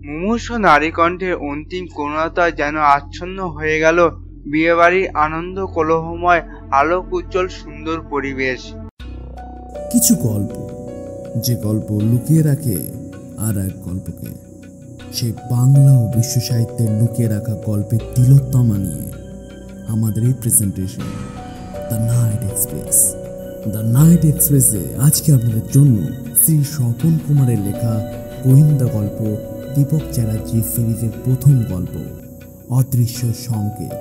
মুমূর্ষ নারীকণ্ঠের অন্তিম করুণতা যেন আচ্ছন্ন হয়ে গেল বিয়েবাড়ির আনন্দ কোলাহলময় আলোক উজ্জ্বল সুন্দর পরিবেশ। কিছু গল্প, যে গল্প লুকিয়ে রাখে আর এক গল্পকে, সেই বাংলা ও বিশ্ব সাহিত্যের লুকিয়ে রাখা গল্পের তিলোত্তমা নিয়ে আমাদের এই presentation the night express. The night এক্সপ্রেসে আজকে আপনাদের জন্য শ্রী স্বপন কুমারের লেখা গোয়েন্দা গল্প দীপক চ্যাটার্জির সিরিজের প্রথম গল্প অদৃশ্য সংকেত।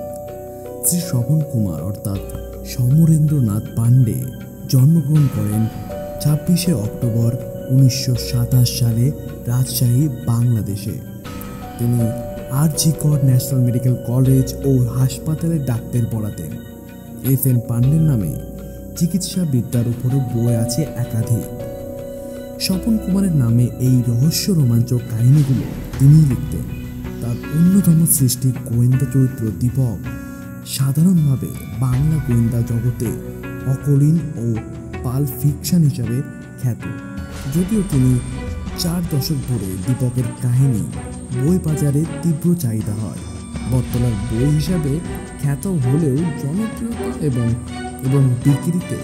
শ্রী স্বপন কুমার অর্থাৎ সমরেন্দ্রনাথ পাণ্ডে জন্মগ্রহণ করেন 26শে অক্টোবর 1927 সালে রাজশাহী, বাংলাদেশে। তিনি আর.জি. কর ন্যাশনাল মেডিকেল কলেজ ও হাসপাতালে ডাক্তার পড়াতেন। এস.এন. পাণ্ডের নামে চিকিৎসা বিদ্যার উপরও বই আছে একাধিক। স্বপন কুমারের নামে এই রহস্য রোমাঞ্চক কাহিনীগুলো তিনিই লিখতেন। তার অন্যতম সৃষ্টি গোয়েন্দা চরিত্র দীপক সাধারণভাবে বাংলা গোয়েন্দা জগতে অকলিন ও পাল ফিকশন হিসাবে খ্যাত। যদিও তিনি 4 দশক ধরে দীপকের কাহিনী বই বাজারে তীব্র চাহিদা হয়। বর্তমান বই হিসাবে খ্যাত হলেও জনপ্রিয়তা এবং বিক্রিতে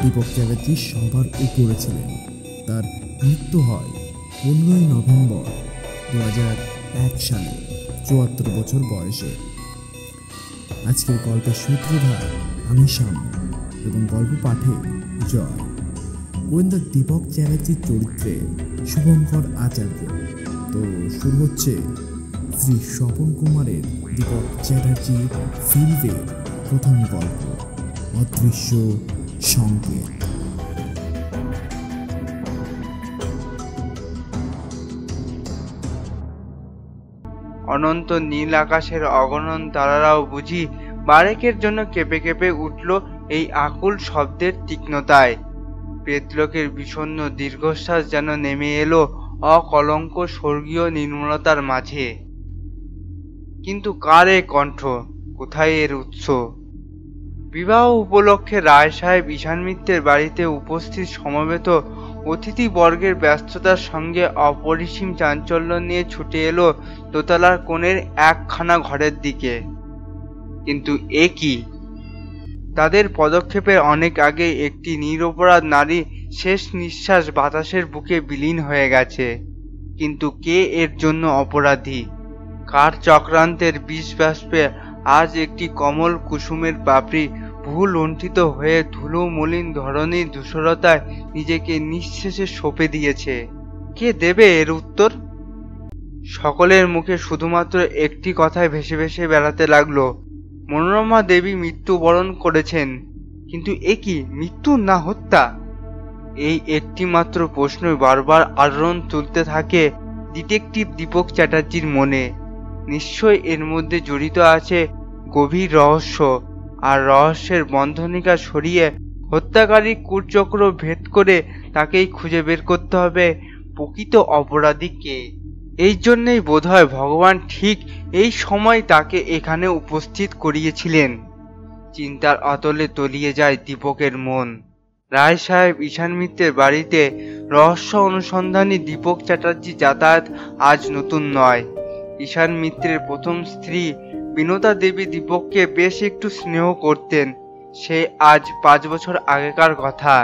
দীপক চ্যাটার্জি সবার উপরে ছিলেন। তার মৃত্যু হয় 15ই নভেম্বর 2001 সালে 74 বছর বয়সে। আজকের গল্পের সূত্রধার আমি শ্যাম এবং গল্প পাঠে জয়। গোয়েন্দা দীপক চ্যাটার্জির চরিত্রে শুভঙ্কর আচার্য। তো শুরু হচ্ছে শ্রী স্বপন কুমারের দীপক চ্যাটার্জি সিরিজের প্রথম গল্প অদৃশ্য সংকেত। অনন্ত নীল আকাশের অগণন তারারাও বুঝি বারেকের জন্য কেঁপে কেঁপে উঠল এই আকুল শব্দের তীক্ষ্ণতায়। প্রেতলোকের বিষণ্ণ দীর্ঘশ্বাস যেন নেমে এলো অকলঙ্ক স্বর্গীয় নির্মলতার মাঝে। কিন্তু কার এ কণ্ঠ, কোথায় এর উৎস? বিবাহ উপলক্ষে রায় সাহেব ঈশান মিত্রের বাড়িতে উপস্থিত সমবেত অতিথিবর্গের ব্যস্ততার সঙ্গে অপরিসীম চাঞ্চল্য নিয়ে ছুটে এলো দোতলার কোণের একখানা ঘরের দিকে। কিন্তু এ কি? তাদের পদক্ষেপের অনেক আগে একটি নিরপরাধ নারী শেষ নিঃশ্বাস বাতাসের বুকে বিলীন হয়ে গেছে। কিন্তু কে এর জন্য অপরাধী? কার চক্রান্তের বিষ বাষ্পে আজ একটি কমল কুসুমের পাপড়ি ভুল লুণ্ঠিত হয়ে ধুলো মলিন ধরণীর ধূসরতায় নিজেকে নিঃশেষে সঁপে দিয়েছে? কে দেবে এর উত্তর? সকলের মুখে শুধুমাত্র একটি কথাই ভেসে ভেসে বেড়াতে লাগলো, মনোরমা দেবী মৃত্যুবরণ করেছেন। কিন্তু এ কি মৃত্যু না হত্যা? এই একটি মাত্র প্রশ্নই বারবার আলোড়ন তুলতে থাকে ডিটেকটিভ দীপক চ্যাটার্জির মনে। নিশ্চয় এর মধ্যে জড়িত আছে গভীর রহস্য, আর রহস্যের বন্ধনিকা সরিয়ে হত্যাকারী কূটচক্র ভেদ করে তাকেই খুঁজে বের করতে হবে প্রকৃত অপরাধী কে। এই জন্যই বোধহয় ভগবান ঠিক এই সময় তাকে এখানে উপস্থিত করিয়েছিলেন। চিন্তার অতলে তলিয়ে যায় দীপকের মন। রায় সাহেব ঈশান মিত্রের বাড়িতে রহস্য অনুসন্ধানী দীপক চ্যাটার্জি যাতায়াত আজ নতুন নয়। ঈশান মিত্রের প্রথম স্ত্রী বিনোদা দেবী দীপককে বেশ একটু স্নেহ করতেন। সে আজ 5 বছর আগেকার কথা।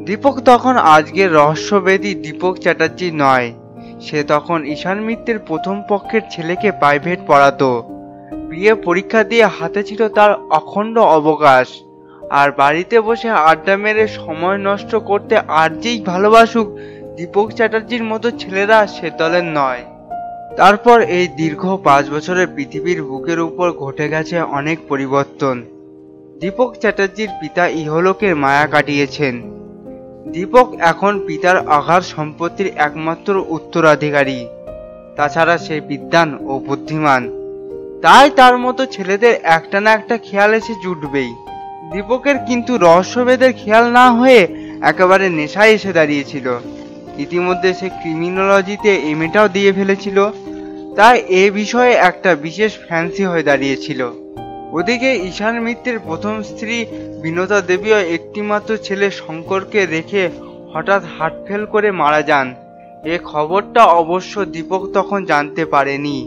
দীপক তখন আজকের রহস্যবেদী দীপক চ্যাটার্জি নয়। সে তখন ঈশান মিত্রের প্রথম পক্ষের ছেলেকে প্রাইভেট পড়াতো। বিয়ে পরীক্ষা দিয়ে হাতে ছিল তার অখণ্ড অবকাশ। আর বাড়িতে বসে আড্ডা মেরে সময় নষ্ট করতে আর যেই ভালোবাসুক দীপক চ্যাটার্জির মতো ছেলেরা সে দলের নয়। তারপর এই দীর্ঘ 5 বছরে পৃথিবীর বুকের উপর ঘটে গেছে অনেক পরিবর্তন। দীপক চ্যাটার্জির পিতা ইহলোকের মায়া কাটিয়েছেন। দীপক এখন পিতার অগাধ সম্পত্তির একমাত্র উত্তরাধিকারী। তাছাড়া সে বিদ্বান ও বুদ্ধিমান, তাই তার মতো ছেলেদের একটা না একটা খেয়াল এসে জুটবেই। দীপকের কিন্তু রহস্যভেদের খেয়াল না হয়ে একেবারে নেশায় এসে দাঁড়িয়েছিল। ইতিমধ্যে সে ক্রিমিনোলজিতে এমএটাও দিয়ে ফেলেছিল, তাই এ বিষয়ে একটা বিশেষ ফ্যান্সি হয়ে দাঁড়িয়েছিল। ওদিকে ঈশান মিত্রের প্রথম স্ত্রী বিনোদা দেবীও একটিমাত্র ছেলে শঙ্করকে রেখে হঠাৎ হার্ট ফেল করে মারা যান। এ খবরটা অবশ্য দীপক তখন জানতে পারেনি।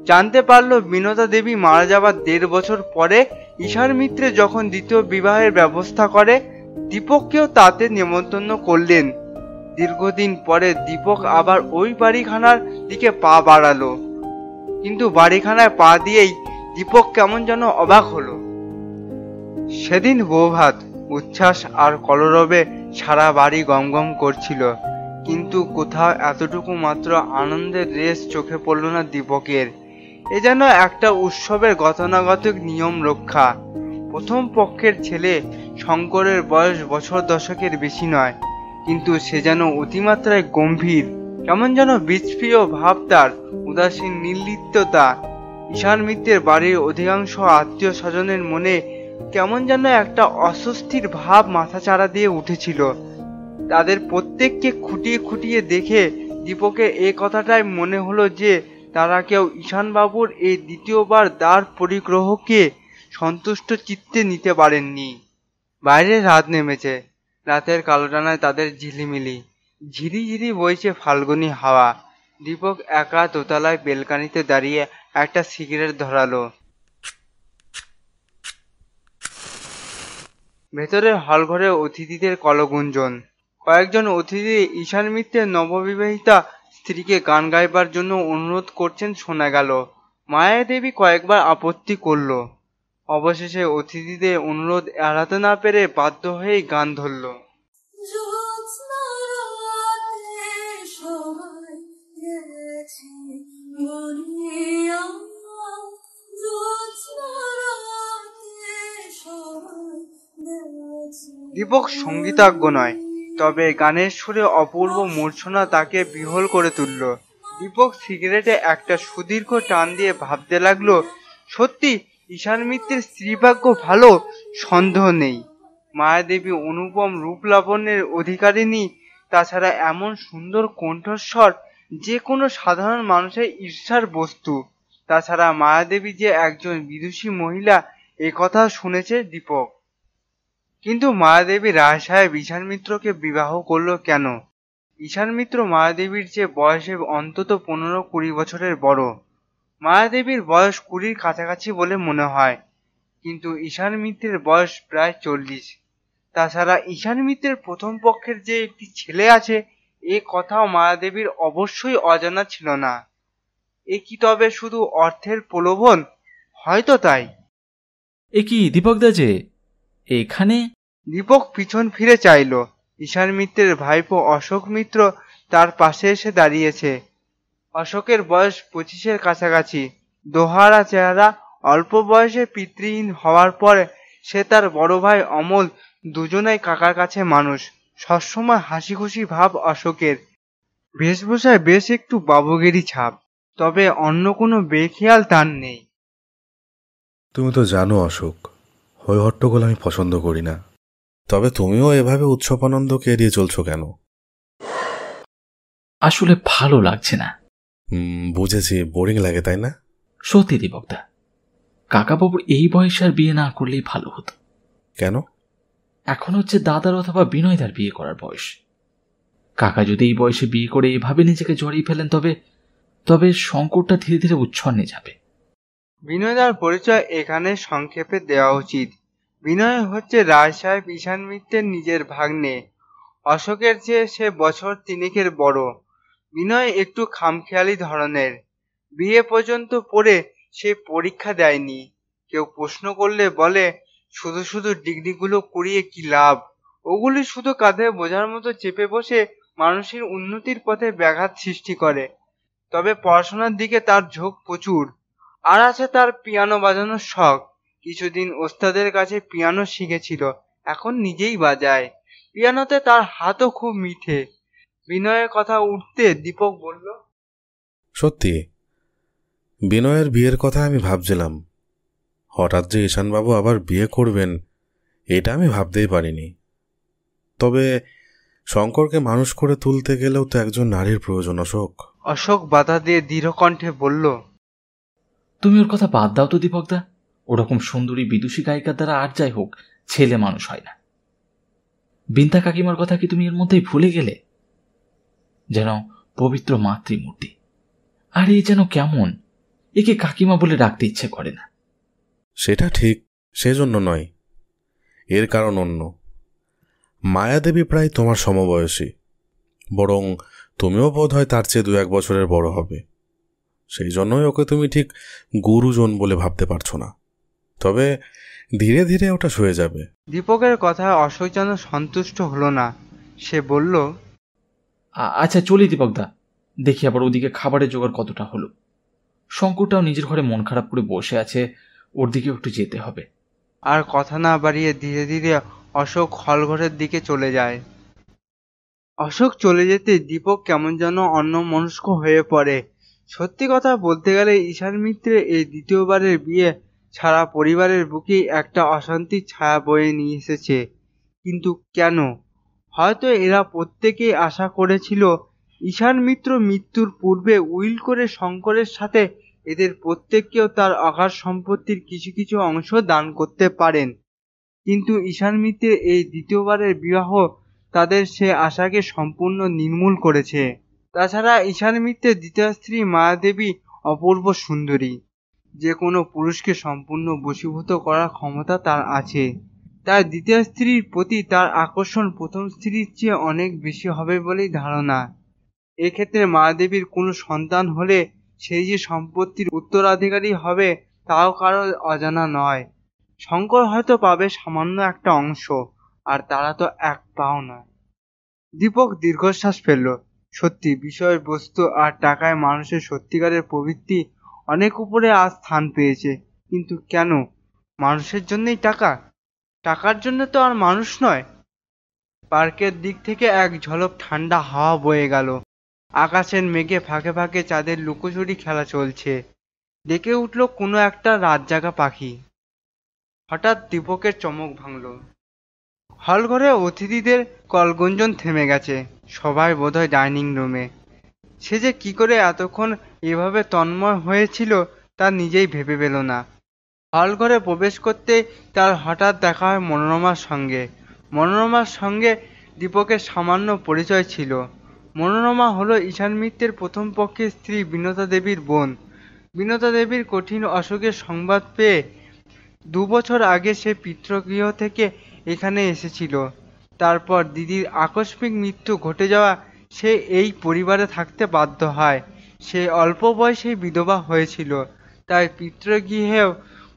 জানতে পারল বিনোদা দেবী মারা যাবার 1.5 বছর পরে ঈশান মিত্র যখন দ্বিতীয় বিবাহের ব্যবস্থা করে, দীপককেও তাতে নেমন্তন্ন করলেন। দীর্ঘদিন পরে দীপক আবার ওই বাড়িখানার দিকে পা বাড়ালো, কিন্তু বাড়িখানায় পা দিয়েই দীপক কেমন যেন অবাক হলো। সেদিন বৌভাত, উচ্ছ্বাস আর কলরবে সারা বাড়ি গমগম করছিল, কিন্তু কোথাও এতটুকু মাত্র আনন্দের রেশ চোখে পড়ল না দীপকের। এ যেন একটা উৎসবের গতানুগতিক নিয়ম রক্ষা। প্রথম পক্ষের ছেলে শঙ্করের বয়স বছর দশকের বেশি নয়, কিন্তু সে যেন অতিমাত্রায় গম্ভীর, কেমন যেন বিষপ্রিয় ভাব তার, উদাসীন নির্লিপ্ততা। ঈশান মিত্রের বাড়ির অধিকাংশ আত্মীয় স্বজনের মনে কেমন যেন একটা অস্বস্তির ভাব মাথাচাড়া দিয়ে উঠেছিল। তাদের প্রত্যেককে খুঁটিয়ে খুঁটিয়ে দেখে দীপকের এ কথাটাই মনে হলো যে তারা কেউ ঈশানবাবুর এই দ্বিতীয়বার দ্বার পরিগ্রহকে সন্তুষ্ট চিত্তে নিতে পারেননি। বাইরে রাত নেমেছে, রাতের কালোটানায় তাদের ঝিলিমিলি, ঝিরি ঝিরি বইছে ফাল্গুনী হাওয়া। দীপক একা দোতলায় বেলকানিতে দাঁড়িয়ে একটা সিগারেট ধরালো। ভেতরের হলঘরে অতিথিদের কলগুঞ্জন। কয়েকজন অতিথি ঈশান মিত্রের নববিবাহিতা স্ত্রীকে গান গাইবার জন্য অনুরোধ করছেন শোনা গেল। মায়া দেবী কয়েকবার আপত্তি করল। অবশেষে অতিথিদের অনুরোধ এড়াতে না পেরে বাধ্য হয়েই গান ধরল। দীপক সঙ্গীতজ্ঞ নয়, তবে গানের সুরে অপূর্ব মূর্ছনা তাকে বিহ্বল করে তুলল। দীপক সিগারেটে একটা সুদীর্ঘ টান দিয়ে ভাবতে লাগলো, সত্যি ঈশান মিত্রের স্ত্রীভাগ্য ভালো, সন্দেহ নেই। মায়াদেবী অনুপম রূপ লাবণ্যের অধিকারিণী, তাছাড়া এমন সুন্দর কণ্ঠস্বর যে কোনো সাধারণ মানুষের ঈর্ষার বস্তু। তাছাড়া মায়াদেবী যে একজন বিদুষী মহিলা, এ কথা শুনেছে দীপক। কিন্তু মায়াদেবী রায় সাহেব ঈশান মিত্রকে বিবাহ করল কেন? ঈশান মিত্র মায়াদেবীর যে বয়সে অন্তত 15-20 বছরের বড়। মায়াদেবীর বয়স 20-র কাছাকাছি বলে মনে হয়, কিন্তু ঈশান মিত্রের বয়স প্রায় 40। তাছাড়া ঈশান মিত্রের প্রথম পক্ষের যে একটি ছেলে আছে, এ কথাও মায়াদেবীর অবশ্যই অজানা ছিল না। এ কি তবে শুধু অর্থের প্রলোভন? হয়তো তাই। এ কি দীপক দা যে এখানে? দীপক পিছন ফিরে চাইল। ঈশান মিত্রের ভাইপো অশোক মিত্র তার পাশে এসে দাঁড়িয়েছে। অশোকের বয়স 25-এর কাছাকাছি, দোহারা চেহারা। অল্প বয়সে পিতৃহীন হওয়ার পরে সে তার বড় ভাই অমল দুজনেই কাকার কাছে মানুষ। সবসময় হাসি খুশি ভাব অশোকের। বেশভূষায় বেশ একটু বাবুগিরি ছাপ, তবে অন্য কোনো বেখেয়াল তার নেই। তুমি তো জানো অশোক, হই হট্টগোল আমি পছন্দ করি না। তবে তুমিও এভাবে উৎসব আনন্দকে এড়িয়ে চলছো কেন? আসলে ভালো লাগছে না। বুঝেছি, বোরিং লাগে তাই না? সত্যি দীপকদা, কাকাবাবুর এই বয়সে আর বিয়ে না করলেই ভালো হতো। কেন? এখন হচ্ছে দাদার অথবা বিনয়দার বিয়ে করার বয়স। কাকা যদি এই বয়সে বিয়ে করে এভাবে নিজেকে জড়িয়ে ফেলেন, তবে সংকটটা ধীরে ধীরে উচ্ছন্নে যাবে। বিনয়দার পরিচয় এখানে সংক্ষেপে দেওয়া উচিত। বিনয় হচ্ছে রায় সাহেব ঈশান মিত্রের নিজের ভাগ্নে। অশোকের চেয়ে সে বছর 3-এর বড়। বিনয় একটু খামখেয়ালি ধরনের। বিয়ে পর্যন্ত পড়ে সে পরীক্ষা দেয়নি। কেউ প্রশ্ন করলে বলে, শুধু শুধু ডিগ্রিগুলো করিয়ে কি লাভ? ওগুলি শুধু কাঁধে বোঝার মতো চেপে বসে মানুষের উন্নতির পথে ব্যাঘাত সৃষ্টি করে। তবে পড়াশোনার দিকে তার ঝোঁক প্রচুর। আর আছে তার পিয়ানো বাজানোর শখ। কিছুদিন ওস্তাদের কাছে পিয়ানো শিখেছিল, এখন নিজেই বাজায়। পিয়ানোতে তার হাতও খুব মিঠে। বিনয়ের কথা উঠতে দীপক বলল, সত্যি বিনয়ের বিয়ের কথা আমি ভাবছিলাম। হঠাৎ যে ঈশানবাবু আবার বিয়ে করবেন, এটা আমি ভাবতেই পারিনি। তবে শঙ্করকে মানুষ করে তুলতে গেলেও তো একজন নারীর প্রয়োজন অশোক। অশোক বাধা দিয়ে দৃঢ় কণ্ঠে বলল, তুমি ওর কথা বাদ দাও তো দীপকদা। ওরকম সুন্দরী বিদুষী গায়িকার দ্বারা আর যাই হোক ছেলে মানুষ হয় না। বিন্তা কাকিমার কথা কি তুমি এর মধ্যেই ভুলে গেলে? যেন পবিত্র মাতৃমূর্তি। আর এ যেন কেমন, একে কাকিমা বলে ডাকতে ইচ্ছে করে না। সেটা ঠিক, সেজন্য নয়, এর কারণ অন্য। মায়াদেবী প্রায় তোমার সমবয়সী, বরং তুমিও বোধ হয় তার চেয়ে 2-1 বছরের বড় হবে। সেই জন্যই ওকে তুমি ঠিক গুরুজন বলে ভাবতে পারছো না। তবে ধীরে ধীরে ওটা সয়ে যাবে। দীপকের কথায় অশোক যেন সন্তুষ্ট হলো না। সে বলল, আচ্ছা চলি দীপকদা, দেখি আবার ওদিকে খাবারের জোগাড় কতটা হলো। শঙ্করটাও নিজের ঘরে মন খারাপ করে বসে আছে, ওর দিকে একটু যেতে হবে। আর কথা না বাড়িয়ে ধীরে ধীরে অশোক হলঘরের দিকে চলে যায়। অশোক চলে যেতে দীপক কেমন যেন অন্যমনস্ক হয়ে পড়ে। সত্যি কথা বলতে গেলে ঈশান মিত্রের এই দ্বিতীয়বারের বিয়ে সারা পরিবারের বুকেই একটা অশান্তির ছায়া বয়ে নিয়ে এসেছে। কিন্তু কেন? হয়তো এরা প্রত্যেকেই আশা করেছিল ঈশান মিত্র মৃত্যুর পূর্বে উইল করে শঙ্করের সাথে এদের প্রত্যেককেও তার অগাধ সম্পত্তির কিছু কিছু অংশ দান করতে পারেন। কিন্তু ঈশান মিত্রের এই দ্বিতীয়বারের বিবাহ তাদের সে আশাকে সম্পূর্ণ নির্মূল করেছে। তাছাড়া ঈশান মিত্রের দ্বিতীয় স্ত্রী মায়াদেবী অপূর্ব সুন্দরী। যে কোনো পুরুষকে সম্পূর্ণ বশীভূত করার ক্ষমতা তার আছে। তার দ্বিতীয় স্ত্রীর প্রতি তার আকর্ষণ প্রথম স্ত্রীর চেয়ে অনেক বেশি হবে বলেই ধারণা। এক্ষেত্রে মায়াদেবীর কোনো সন্তান হলে সেই যে সম্পত্তির উত্তরাধিকারী হবে তাও কারো অজানা নয়। শঙ্কর হয়তো পাবে সামান্য একটা অংশ, আর তারা তো এক পাও নয়। দীপক দীর্ঘশ্বাস ফেলল। সত্যি বিষয়বস্তু আর টাকায় মানুষের সত্যিকারের প্রবৃত্তি অনেক উপরে আজ স্থান পেয়েছে। কিন্তু কেন? মানুষের জন্যই টাকা? টাকার জন্য তো আর মানুষ নয়। পার্কের দিক থেকে এক ঝলক ঠান্ডা হাওয়া বয়ে গেল। আকাশের মেঘে ফাঁকে ফাঁকে চাঁদের লুকোচুরি খেলা চলছে। ডেকে উঠল কোনো একটা রাতজাগা পাখি। হঠাৎ দীপকের চমক ভাঙল। হলঘরে অতিথিদের কলগুঞ্জন থেমে গেছে। সবাই বোধহয় ডাইনিং রুমে। সে যে কি করে এতক্ষণ এভাবে তন্ময় হয়েছিল তা নিজেই ভেবে পেল না। হলঘরে প্রবেশ করতেই তার হঠাৎ দেখা হয় মনোরমার সঙ্গে। মনোরমার সঙ্গে দীপকের সামান্য পরিচয় ছিল। মনোরমা হলো ঈশান মিত্রের প্রথম পক্ষের স্ত্রী বিনতা দেবীর বোন। বিনতা দেবীর কঠিন অসুখের সংবাদ পেয়ে 2 বছর আগে সে পিতৃগৃহ থেকে এখানে এসেছিল। তারপর দিদির আকস্মিক মৃত্যু ঘটে যাওয়া সে এই পরিবারে থাকতে বাধ্য হয়। সে অল্প বয়সেই বিধবা হয়েছিল, তাই পিতৃগৃহেও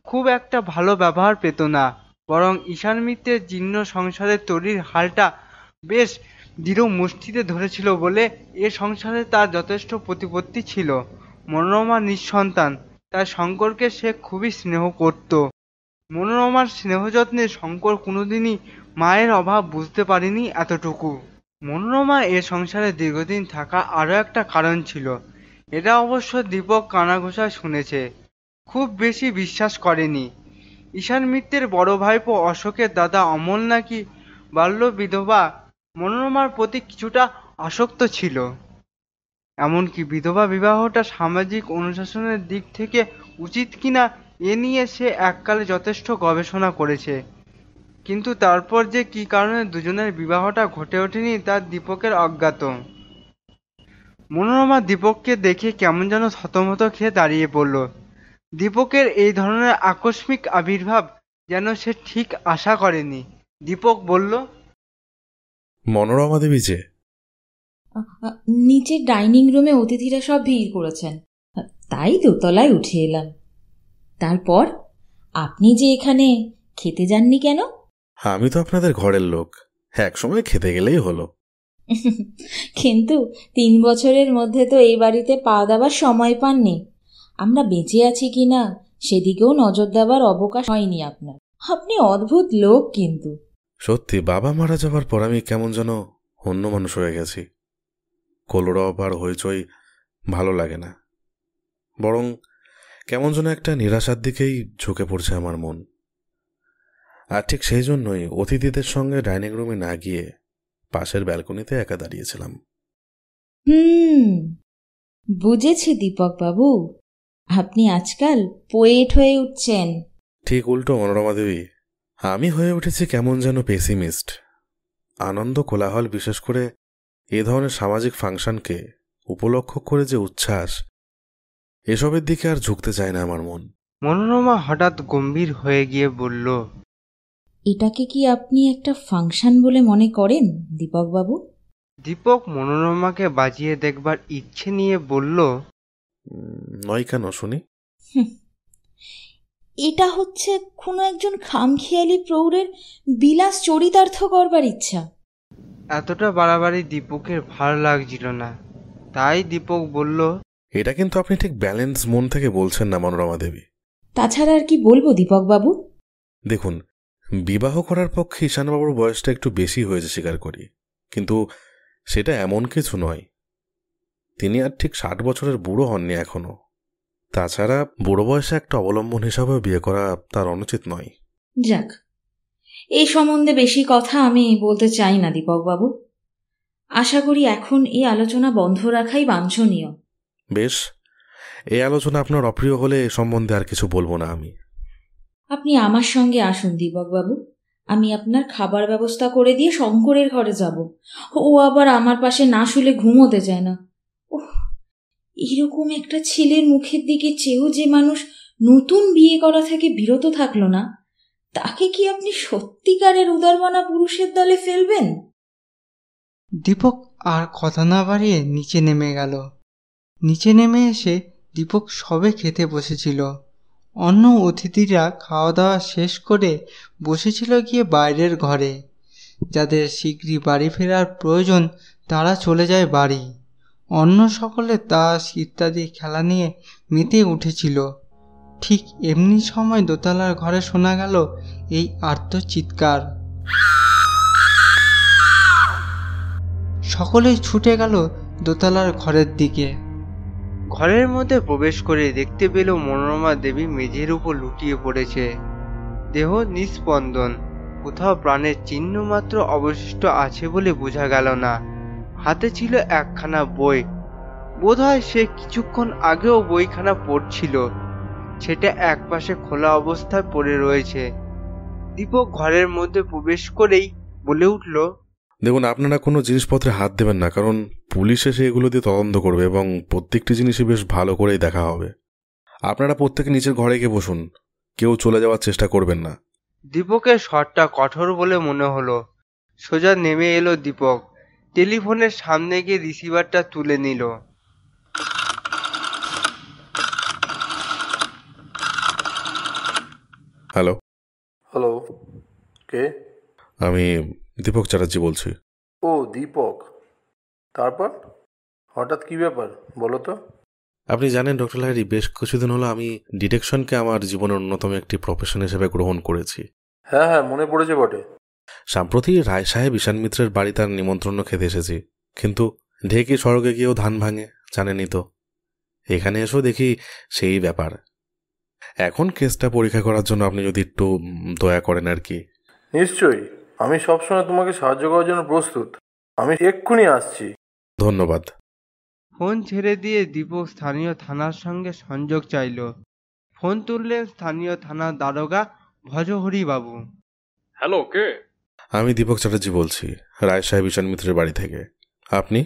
খুব একটা ভালো ব্যবহার পেত না। বরং ঈশান মিত্রের জীর্ণ সংসারের তরির হালটা বেশ দৃঢ় মুষ্টিতে ধরেছিল বলে এ সংসারে তার যথেষ্ট প্রতিপত্তি ছিল। মনোরমা নিঃসন্তান, তাই শঙ্করকে সে খুবই স্নেহ করত। মনোরমার স্নেহযত্নে শঙ্কর কোনোদিনই মায়ের অভাব বুঝতে পারেনি এতটুকু। মনোরমা এ সংসারে দীর্ঘদিন থাকা আরও একটা কারণ ছিল। এটা অবশ্য দীপক কানাঘোষায় শুনেছে, খুব বেশি বিশ্বাস করেনি। ঈশান মিত্রের বড় ভাইপো অশোকের দাদা অমল নাকি বাল্য বিধবা মনোরমার প্রতি কিছুটা আসক্ত ছিল। এমনকি বিধবা বিবাহটা সামাজিক অনুশাসনের দিক থেকে উচিত কিনা এ নিয়ে সে এককালে যথেষ্ট গবেষণা করেছে। কিন্তু তারপর যে কী কারণে দুজনের বিবাহটা ঘটে ওঠেনি তা দীপকের অজ্ঞাত। মনোরমা দীপককে দেখে কেমন যেন থতমত খেয়ে দাঁড়িয়ে পড়ল। দীপকের এই ধরনের আকস্মিক আবির্ভাব যেন সে ঠিক আশা করেনি। দীপক বলল, মনোরমা দেবী যে? নিচের ডাইনিং রুমে অতিথিরা সব ভিড় করেছেন, তাই দোতলায় উঠে এলাম। তারপর আপনি যে এখানে খেতে যাননি কেন? আমি তো আপনাদের ঘরের লোক, একসময় খেতে গেলেই হলো। কিন্তু 3 বছরের মধ্যে তো এই বাড়িতে পা দেওয়ার সময় পাননি। আমরা বেঁচে আছি কিনা সেদিকেও নজর দেওয়ার অবকাশ হয়নি আপনার। আপনি অদ্ভুত লোক। কিন্তু সত্যি, বাবা মারা যাওয়ার পর আমি কেমন যেন অন্য মানুষ হয়ে গেছি। কলরব আর হইচই ভালো লাগে না, বরং কেমন যেন একটা নিরাশার দিকেই ঝুঁকে পড়ছে আমার মন। আর ঠিক সেই জন্যই অতিথিদের সঙ্গে ডাইনিং রুমে না গিয়ে পাশের ব্যালকনিতে একা দাঁড়িয়েছিলাম। বুঝেছি দীপক বাবু, আপনি আজকাল পোয়েট হয়ে উঠছেন। ঠিক উল্টো মনোরমা দেবী, আমি হয়ে উঠেছি কেমন যেন পেসিমিস্ট। আনন্দ কোলাহল, বিশেষ করে এ ধরনের সামাজিক ফাংশনকে উপলক্ষ করে যে উচ্ছ্বাস, এসবের দিকে আর ঝুঁকতে চায় না আমার মন। মনোরমা হঠাৎ গম্ভীর হয়ে গিয়ে বলল, এটাকে কি আপনি একটা ফাংশন বলে মনে করেন দীপক বাবু? দীপক মনোরমাকে বাজিয়ে দেখবার ইচ্ছে নিয়ে বলল, নয় কেন শুনি? এটা হচ্ছে কোনো একজন খামখেয়ালি প্রৌঢ়ের বিলাস চরিতার্থ করবার ইচ্ছা। এতটা বাড়াবাড়ি দীপকের ভালো লাগছিল না, তাই দীপক বলল, এটা কিন্তু আপনি ঠিক ব্যালেন্স মন থেকে বলছেন না মনোরমা দেবী। তাছাড়া আর কি বলবো দীপক বাবু? দেখুন, বিবাহ করার পক্ষে ঈশানবাবুর বয়সটা একটু বেশি হয়েছে স্বীকার করি, কিন্তু সেটা এমন কিছু নয়। তিনি আর ঠিক 60 বছরের বুড়ো হননি এখনো। তাছাড়া বুড়ো বয়সে একটা অবলম্বন হিসাবেও বিয়ে করা তার অনুচিত নয়। যাক, এই সম্বন্ধে বেশি কথা আমি বলতে চাই না দীপক বাবু। আশা করি এখন এই আলোচনা বন্ধ রাখাই বাঞ্ছনীয়। বেশ, এই আলোচনা আপনার অপ্রিয় হলে এ সম্বন্ধে আর কিছু বলবো না আমি। আপনি আমার সঙ্গে আসুন দীপক বাবু, আমি আপনার খাবার ব্যবস্থা করে দিয়ে শঙ্করের ঘরে যাব। ও আবার আমার পাশে না শুলে ঘুমোতে চায় না। ওহ, এরকম একটা ছেলের মুখের দিকে চেয়েও যে মানুষ নতুন বিয়ে করা থেকে বিরত থাকলো না, তাকে কি আপনি সত্যিকারের উদারমনা পুরুষের দলে ফেলবেন? দীপক আর কথা না বাড়িয়ে নিচে নেমে গেল। নিচে নেমে এসে দীপক সবে খেতে বসেছিল। অন্য অতিথিরা খাওয়া দাওয়া শেষ করে বসেছিল গিয়ে বাইরের ঘরে। যাদের শীঘ্রই বাড়ি ফেরার প্রয়োজন তারা চলে যায় বাড়ি। অন্য সকলে তাস ইত্যাদি খেলা নিয়ে মেতে উঠেছিল। ঠিক এমনি সময় দোতলার ঘরে শোনা গেল এই আর্তচিৎকার। সকলেই ছুটে গেল দোতলার ঘরের দিকে। ঘরের মধ্যে প্রবেশ করে দেখতে পেল মনোরমা দেবী মেঝের উপর লুটিয়ে পড়েছে। দেহ নিস্পন্দন, কোথাও প্রাণের চিহ্ন মাত্র অবশিষ্ট আছে বলে বোঝা গেল না। হাতে ছিল একখানা বই, বোধহয় সে কিছুক্ষণ আগেও বইখানা পড়ছিল। সেটা একপাশে খোলা অবস্থায় পড়ে রয়েছে। দীপক ঘরের মধ্যে প্রবেশ করেই বলে উঠল, দেখুন, আপনারা কোনো জিনিসপত্রে হাত দেবেন না, কারণ পুলিশ এসে এগুলো দিয়ে তদন্ত করবে এবং প্রত্যেকটি জিনিসই বেশ ভালো করেই দেখা হবে। আপনারা প্রত্যেকে নিচের ঘরে গিয়ে বসুন, কেউ চলে যাওয়ার চেষ্টা করবেন না। দীপকের স্বরটা কঠোর বলে মনে হলো। সোজা নেমে এলো দীপক, টেলিফোনের সামনে গিয়ে রিসিভারটা তুলে নিল। হ্যালো। হ্যালো, কে? আমি দীপক চ্যাটার্জি বলছি। ও দীপক, তারপর হঠাৎ কি ব্যাপার বলো তো? আপনি জানেন ডক্টর লাহিড়ী, বেশ কিছুদিন হলো আমি ডিটেকশনকে আমার জীবনের অন্যতম একটি প্রফেশন হিসেবে গ্রহণ করেছি। হ্যাঁ হ্যাঁ, মনে পড়েছে বটে। সাম্প্রতি রায় সাহেব ঈশান মিত্রের বাড়ি তার নিমন্ত্রণ খেতে এসেছি, কিন্তু ঢেকে সড়কে গিয়েও ধান ভাঙে, জানেনই তো। এখানে এসেও দেখি সেই ব্যাপার। এখন কেসটা পরীক্ষা করার জন্য আপনি যদি একটু দয়া করেন আর কি। নিশ্চয়ই, আমি সবসময় তোমাকে সাহায্য করার জন্য প্রস্তুত। আমি এক্ষুনি আসছি। ধন্যবাদ। ফোন ছেড়ে দিয়ে দীপক স্থানীয় থানার সঙ্গে সংযোগ চাইল। ফোন তুললেন স্থানীয় থানার দারোগা ভজহরি বাবু। হ্যালো, কে? আমি দীপক চ্যাটার্জি বলছি, রায় সাহেব ঈশান মিত্রের বাড়ি থেকে। আপনি?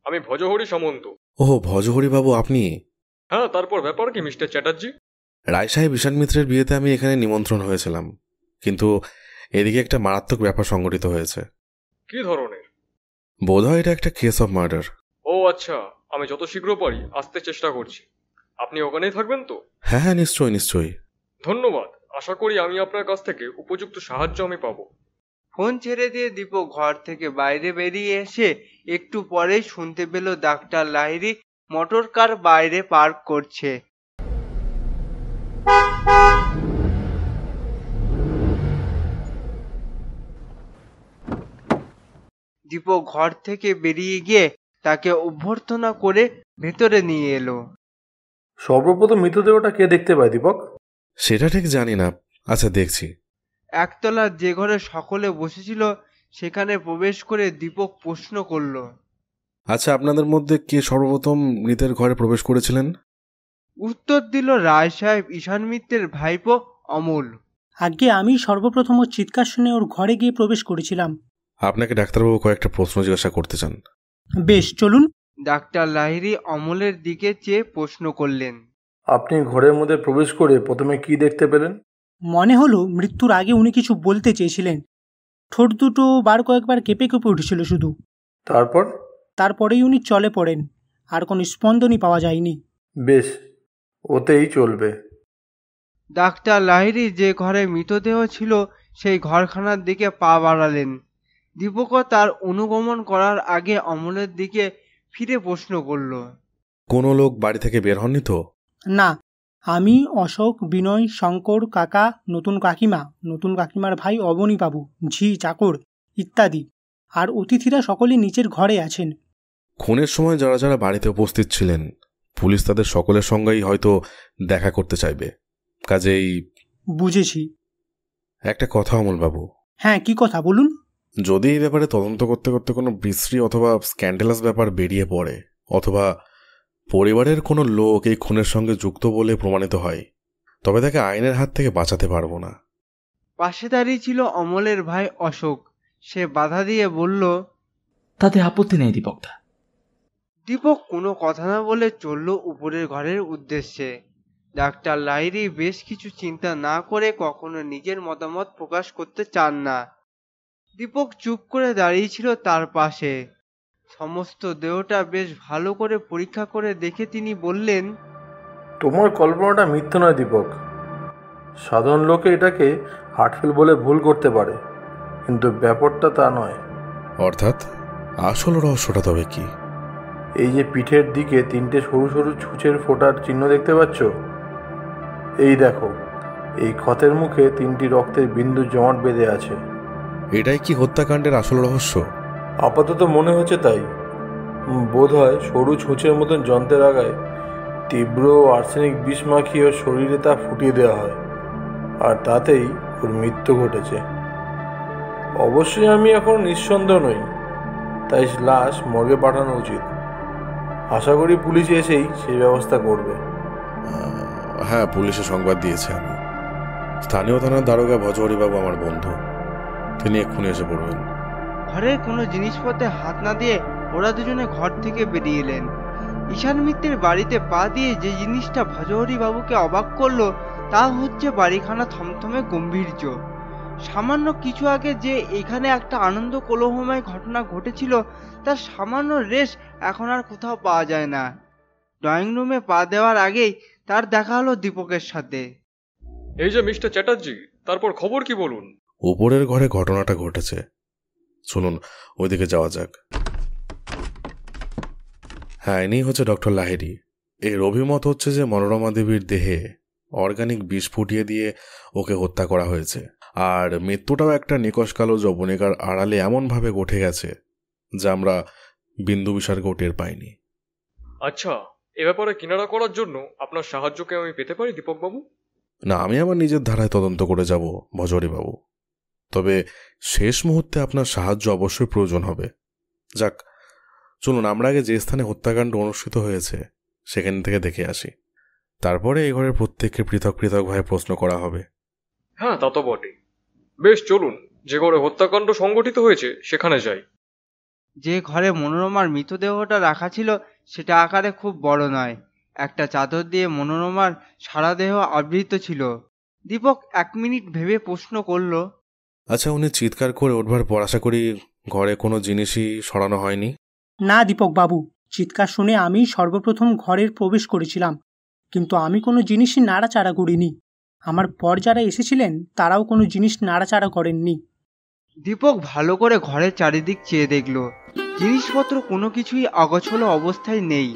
আমি ভজহরি সামন্ত। ওহ, ভজহরি বাবু আপনি? হ্যাঁ, তারপর ব্যাপার কি মিস্টার চ্যাটার্জি? রায় সাহেব ঈশান মিত্রের বিয়েতে আমি এখানে নিমন্ত্রণ হয়েছিলাম, কিন্তু এদিকে একটা মারাত্মক ব্যাপার সংঘটিত হয়েছে। কি ধরনের? বোধহয় এটা একটা কেস অফ মার্ডার। ও আচ্ছা, আমি যত শীঘ্র পারি আসতে চেষ্টা করছি। আপনি ওখানেই থাকবেন তো? হ্যাঁ হ্যাঁ, নিশ্চয়ই নিশ্চয়ই। ধন্যবাদ। আশা করি আমি আপনার কাছ থেকে উপযুক্ত সাহায্য আমি পাবো। ফোন ছেড়ে দিয়ে দীপক ঘর থেকে বাইরে বেরিয়ে এসে একটু পরেই শুনতে পেল ডাক্তার লাহিড়ী মোটর কার বাইরে পার্ক করছে। দীপক ঘর থেকে বেরিয়ে গিয়ে তাকে অভ্যর্থনা করে ভেতরে নিয়ে এলো। সর্বপ্রথম মৃতদেহটা কে দেখতে পায় দীপক? সেটা ঠিক জানি না, আচ্ছা দেখছি। একতলার যে ঘরে সকলে বসেছিল সেখানে প্রবেশ করে দীপক প্রশ্ন করল। আচ্ছা, আপনাদের মধ্যে কে সর্বপ্রথম মৃতের ঘরে প্রবেশ করেছিলেন? উত্তর দিল রায় সাহেব ঈশান মিত্রের ভাইপো অমল। আগে আমি সর্বপ্রথম ওর চিৎকার শুনে ওর ঘরে গিয়ে প্রবেশ করেছিলাম। আপনাকে ডাক্তারবাবু কয়েকটা প্রশ্ন জিজ্ঞাসা করতে চান। বেশ, চলুন। ডাক্তার লাহিড়ী অমলের দিকে চেয়ে প্রশ্ন করলেন। আপনি ঘরের মধ্যে প্রবেশ করে প্রথমে কি দেখতে পেলেন? মনে হলো মৃত্যুর আগে উনি কিছু বলতে চেয়েছিলেন। ঠোঁট দুটো কয়েকবার কেঁপে কেঁপে উঠেছিল শুধু। তারপরেই উনি চলে পড়েন, আর কোনো স্পন্দনই পাওয়া যায়নি। বেশ, ওতেই চলবে। ডাক্তার লাহিড়ী যে ঘরে মৃতদেহ ছিল সেই ঘরখানার দিকে পা বাড়ালেন। দীপকও তার অনুগমন করার আগে অমলের দিকে ফিরে প্রশ্ন করল। কোনো লোক বাড়ি থেকে বের হননি তো? না, আমি, অশোক, বিনয়, শঙ্কর কাকা, নতুন কাকিমা, নতুন কাকিমার ভাই অবনীবাবু, ঝি, চাকর ইত্যাদি, আর অতিথিরা সকলেই নিচের ঘরে আছেন। খুনের সময় যারা যারা বাড়িতে উপস্থিত ছিলেন, পুলিশ তাদের সকলের সঙ্গেই হয়তো দেখা করতে চাইবে। কাজেই বুঝেছি। একটা কথা অমলবাবু। হ্যাঁ, কি কথা বলুন। যদি এই ব্যাপারে তদন্ত করতে করতে কোনো বিশ্রী অথবা স্ক্যান্ডালাস ব্যাপার বেরিয়ে পড়ে, অথবা পরিবারের কোনো লোক এই খুনের সঙ্গে যুক্ত বলে প্রমাণিত হয়, তবে তাকে আইনের হাত থেকে বাঁচাতে পারবো না। পাশে দাঁড়িয়ে ছিল অমলের ভাই অশোক। সে বাধা দিয়ে বলল, তাতে আপত্তি নেই দীপকদা। দীপক কোনো কথা না বলে চলল উপরের ঘরের উদ্দেশ্যে। ডাক্তার লাহিড়ী বেশ কিছু চিন্তা না করে কখনো নিজের মতামত প্রকাশ করতে চান না। দীপক চুপ করে দাঁড়িয়েছিল তার পাশে। সমস্ত দেহটা বেশ ভালো করে পরীক্ষা করে দেখে তিনি বললেন, তোমার কল্পনাটা মিথ্যা নয় দীপক। সাধারণ লোকে এটাকে হার্টফেল বলে ভুল করতে পারে, কিন্তু ব্যাপারটা তা নয়। অর্থাৎ আসল রহস্যটা তবে কি? এই যে পিঠের দিকে 3টে সরু সরু ছুঁচের ফোঁটার চিহ্ন দেখতে পাচ্ছ, এই দেখো, এই ক্ষতের মুখে 3টি রক্তের বিন্দু জমাট বেঁধে আছে। এটাই কি হত্যাকাণ্ডের আসল রহস্য? আপাতত মনে হচ্ছে তাই। বোধ হয় সরু ছুঁচের মতন যন্ত্রের আগায় তীব্র আর্সেনিক বিষ মাখিয়ে ওর শরীরে তা ফুটিয়ে দেওয়া হয়, আর তাতেই ওর মৃত্যু ঘটেছে। অবশ্যই আমি এখন নিঃসন্দেহ নই, তাই লাশ মর্গে পাঠানো উচিত। আশা করি পুলিশ এসেই সেই ব্যবস্থা করবে। হ্যাঁ, পুলিশে সংবাদ দিয়েছে আমি। স্থানীয় থানার দারোগা ভজহরিবাবু আমার বন্ধু, তিনি এক্ষুনি এসে পড়বেন। ঘরের কোনো জিনিসপত্রে হাত না দিয়ে ওরা দুজনে ঘর থেকে বেরিয়ে এলেন। ঈশান মিত্রের বাড়িতে পা দিয়ে যে জিনিসটা ভজহরি বাবুকে অবাক করলো তা হচ্ছে বাড়িখানা থমথমে গম্ভীর্য। সামান্য কিছু আগে যে এখানে একটা আনন্দ কোলাহলময় ঘটনা ঘটেছিল তার সামান্য রেশ এখন আর কোথাও পাওয়া যায় না। ড্রয়িং রুমে পা দেওয়ার আগেই তার দেখা হলো দীপকের সাথে। এই যে মিস্টার চ্যাটার্জি, তারপর খবর কি বলুন? উপরের ঘরে ঘটনাটা ঘটেছে, শুনুন, ওইদিকে যাওয়া যাক। হ্যাঁ, ইনি হচ্ছে ডক্টর লাহিড়ী। এর অভিমত হচ্ছে যে মনোরমা দেবীর দেহে অর্গানিক বিষ ফুটিয়ে দিয়ে ওকে হত্যা করা হয়েছে, আর মৃত্যুটাও একটা নিকষ কালো যবনিকার আড়ালে এমনভাবে ঘটে গেছে যা আমরা বিন্দু বিসর্গও টের পাইনি। আচ্ছা, এ ব্যাপারে কিনারা করার জন্য আপনার সাহায্যকে আমি পেতে পারি দীপকবাবু? না, আমি আমার নিজের ধারায় তদন্ত করে যাব ভজহরিবাবু, তবে শেষ মুহূর্তে আপনার সাহায্য অবশ্যই প্রয়োজন হবে। যাক, চলুন আমরা আগে যে স্থানে হত্যাকাণ্ড অনুষ্ঠিত হয়েছে সেখান থেকে দেখে আসি, তারপরে এই ঘরের প্রত্যেককে পৃথক পৃথকভাবে প্রশ্ন করা হবে। হ্যাঁ, তা তো বটে। বেশ, চলুন যে ঘরে হত্যাকাণ্ড সংঘটিত হয়েছে সেখানে যাই। যে ঘরে মনোরমার মৃতদেহটা রাখা ছিল সেটা আকারে খুব বড় নয়। একটা চাদর দিয়ে মনোরমার সারা দেহ আবৃত ছিল। দীপক 1 মিনিট ভেবে প্রশ্ন করল, আচ্ছা, উনি চিৎকার করে উঠবার পর আশা করি ঘরে কোনো জিনিসই সরানো হয়নি? না দীপক বাবু, চিৎকার শুনে আমি সর্বপ্রথম ঘরের প্রবেশ করেছিলাম, কিন্তু আমি কোনো জিনিসই নাড়াচাড়া করিনি। আমার পর যারা এসেছিলেন তারাও কোনো জিনিস নাড়াচাড়া করেননি। দীপক ভালো করে ঘরের চারিদিক চেয়ে দেখল, জিনিসপত্র কোনো কিছুই অগোছালো অবস্থায় নেই।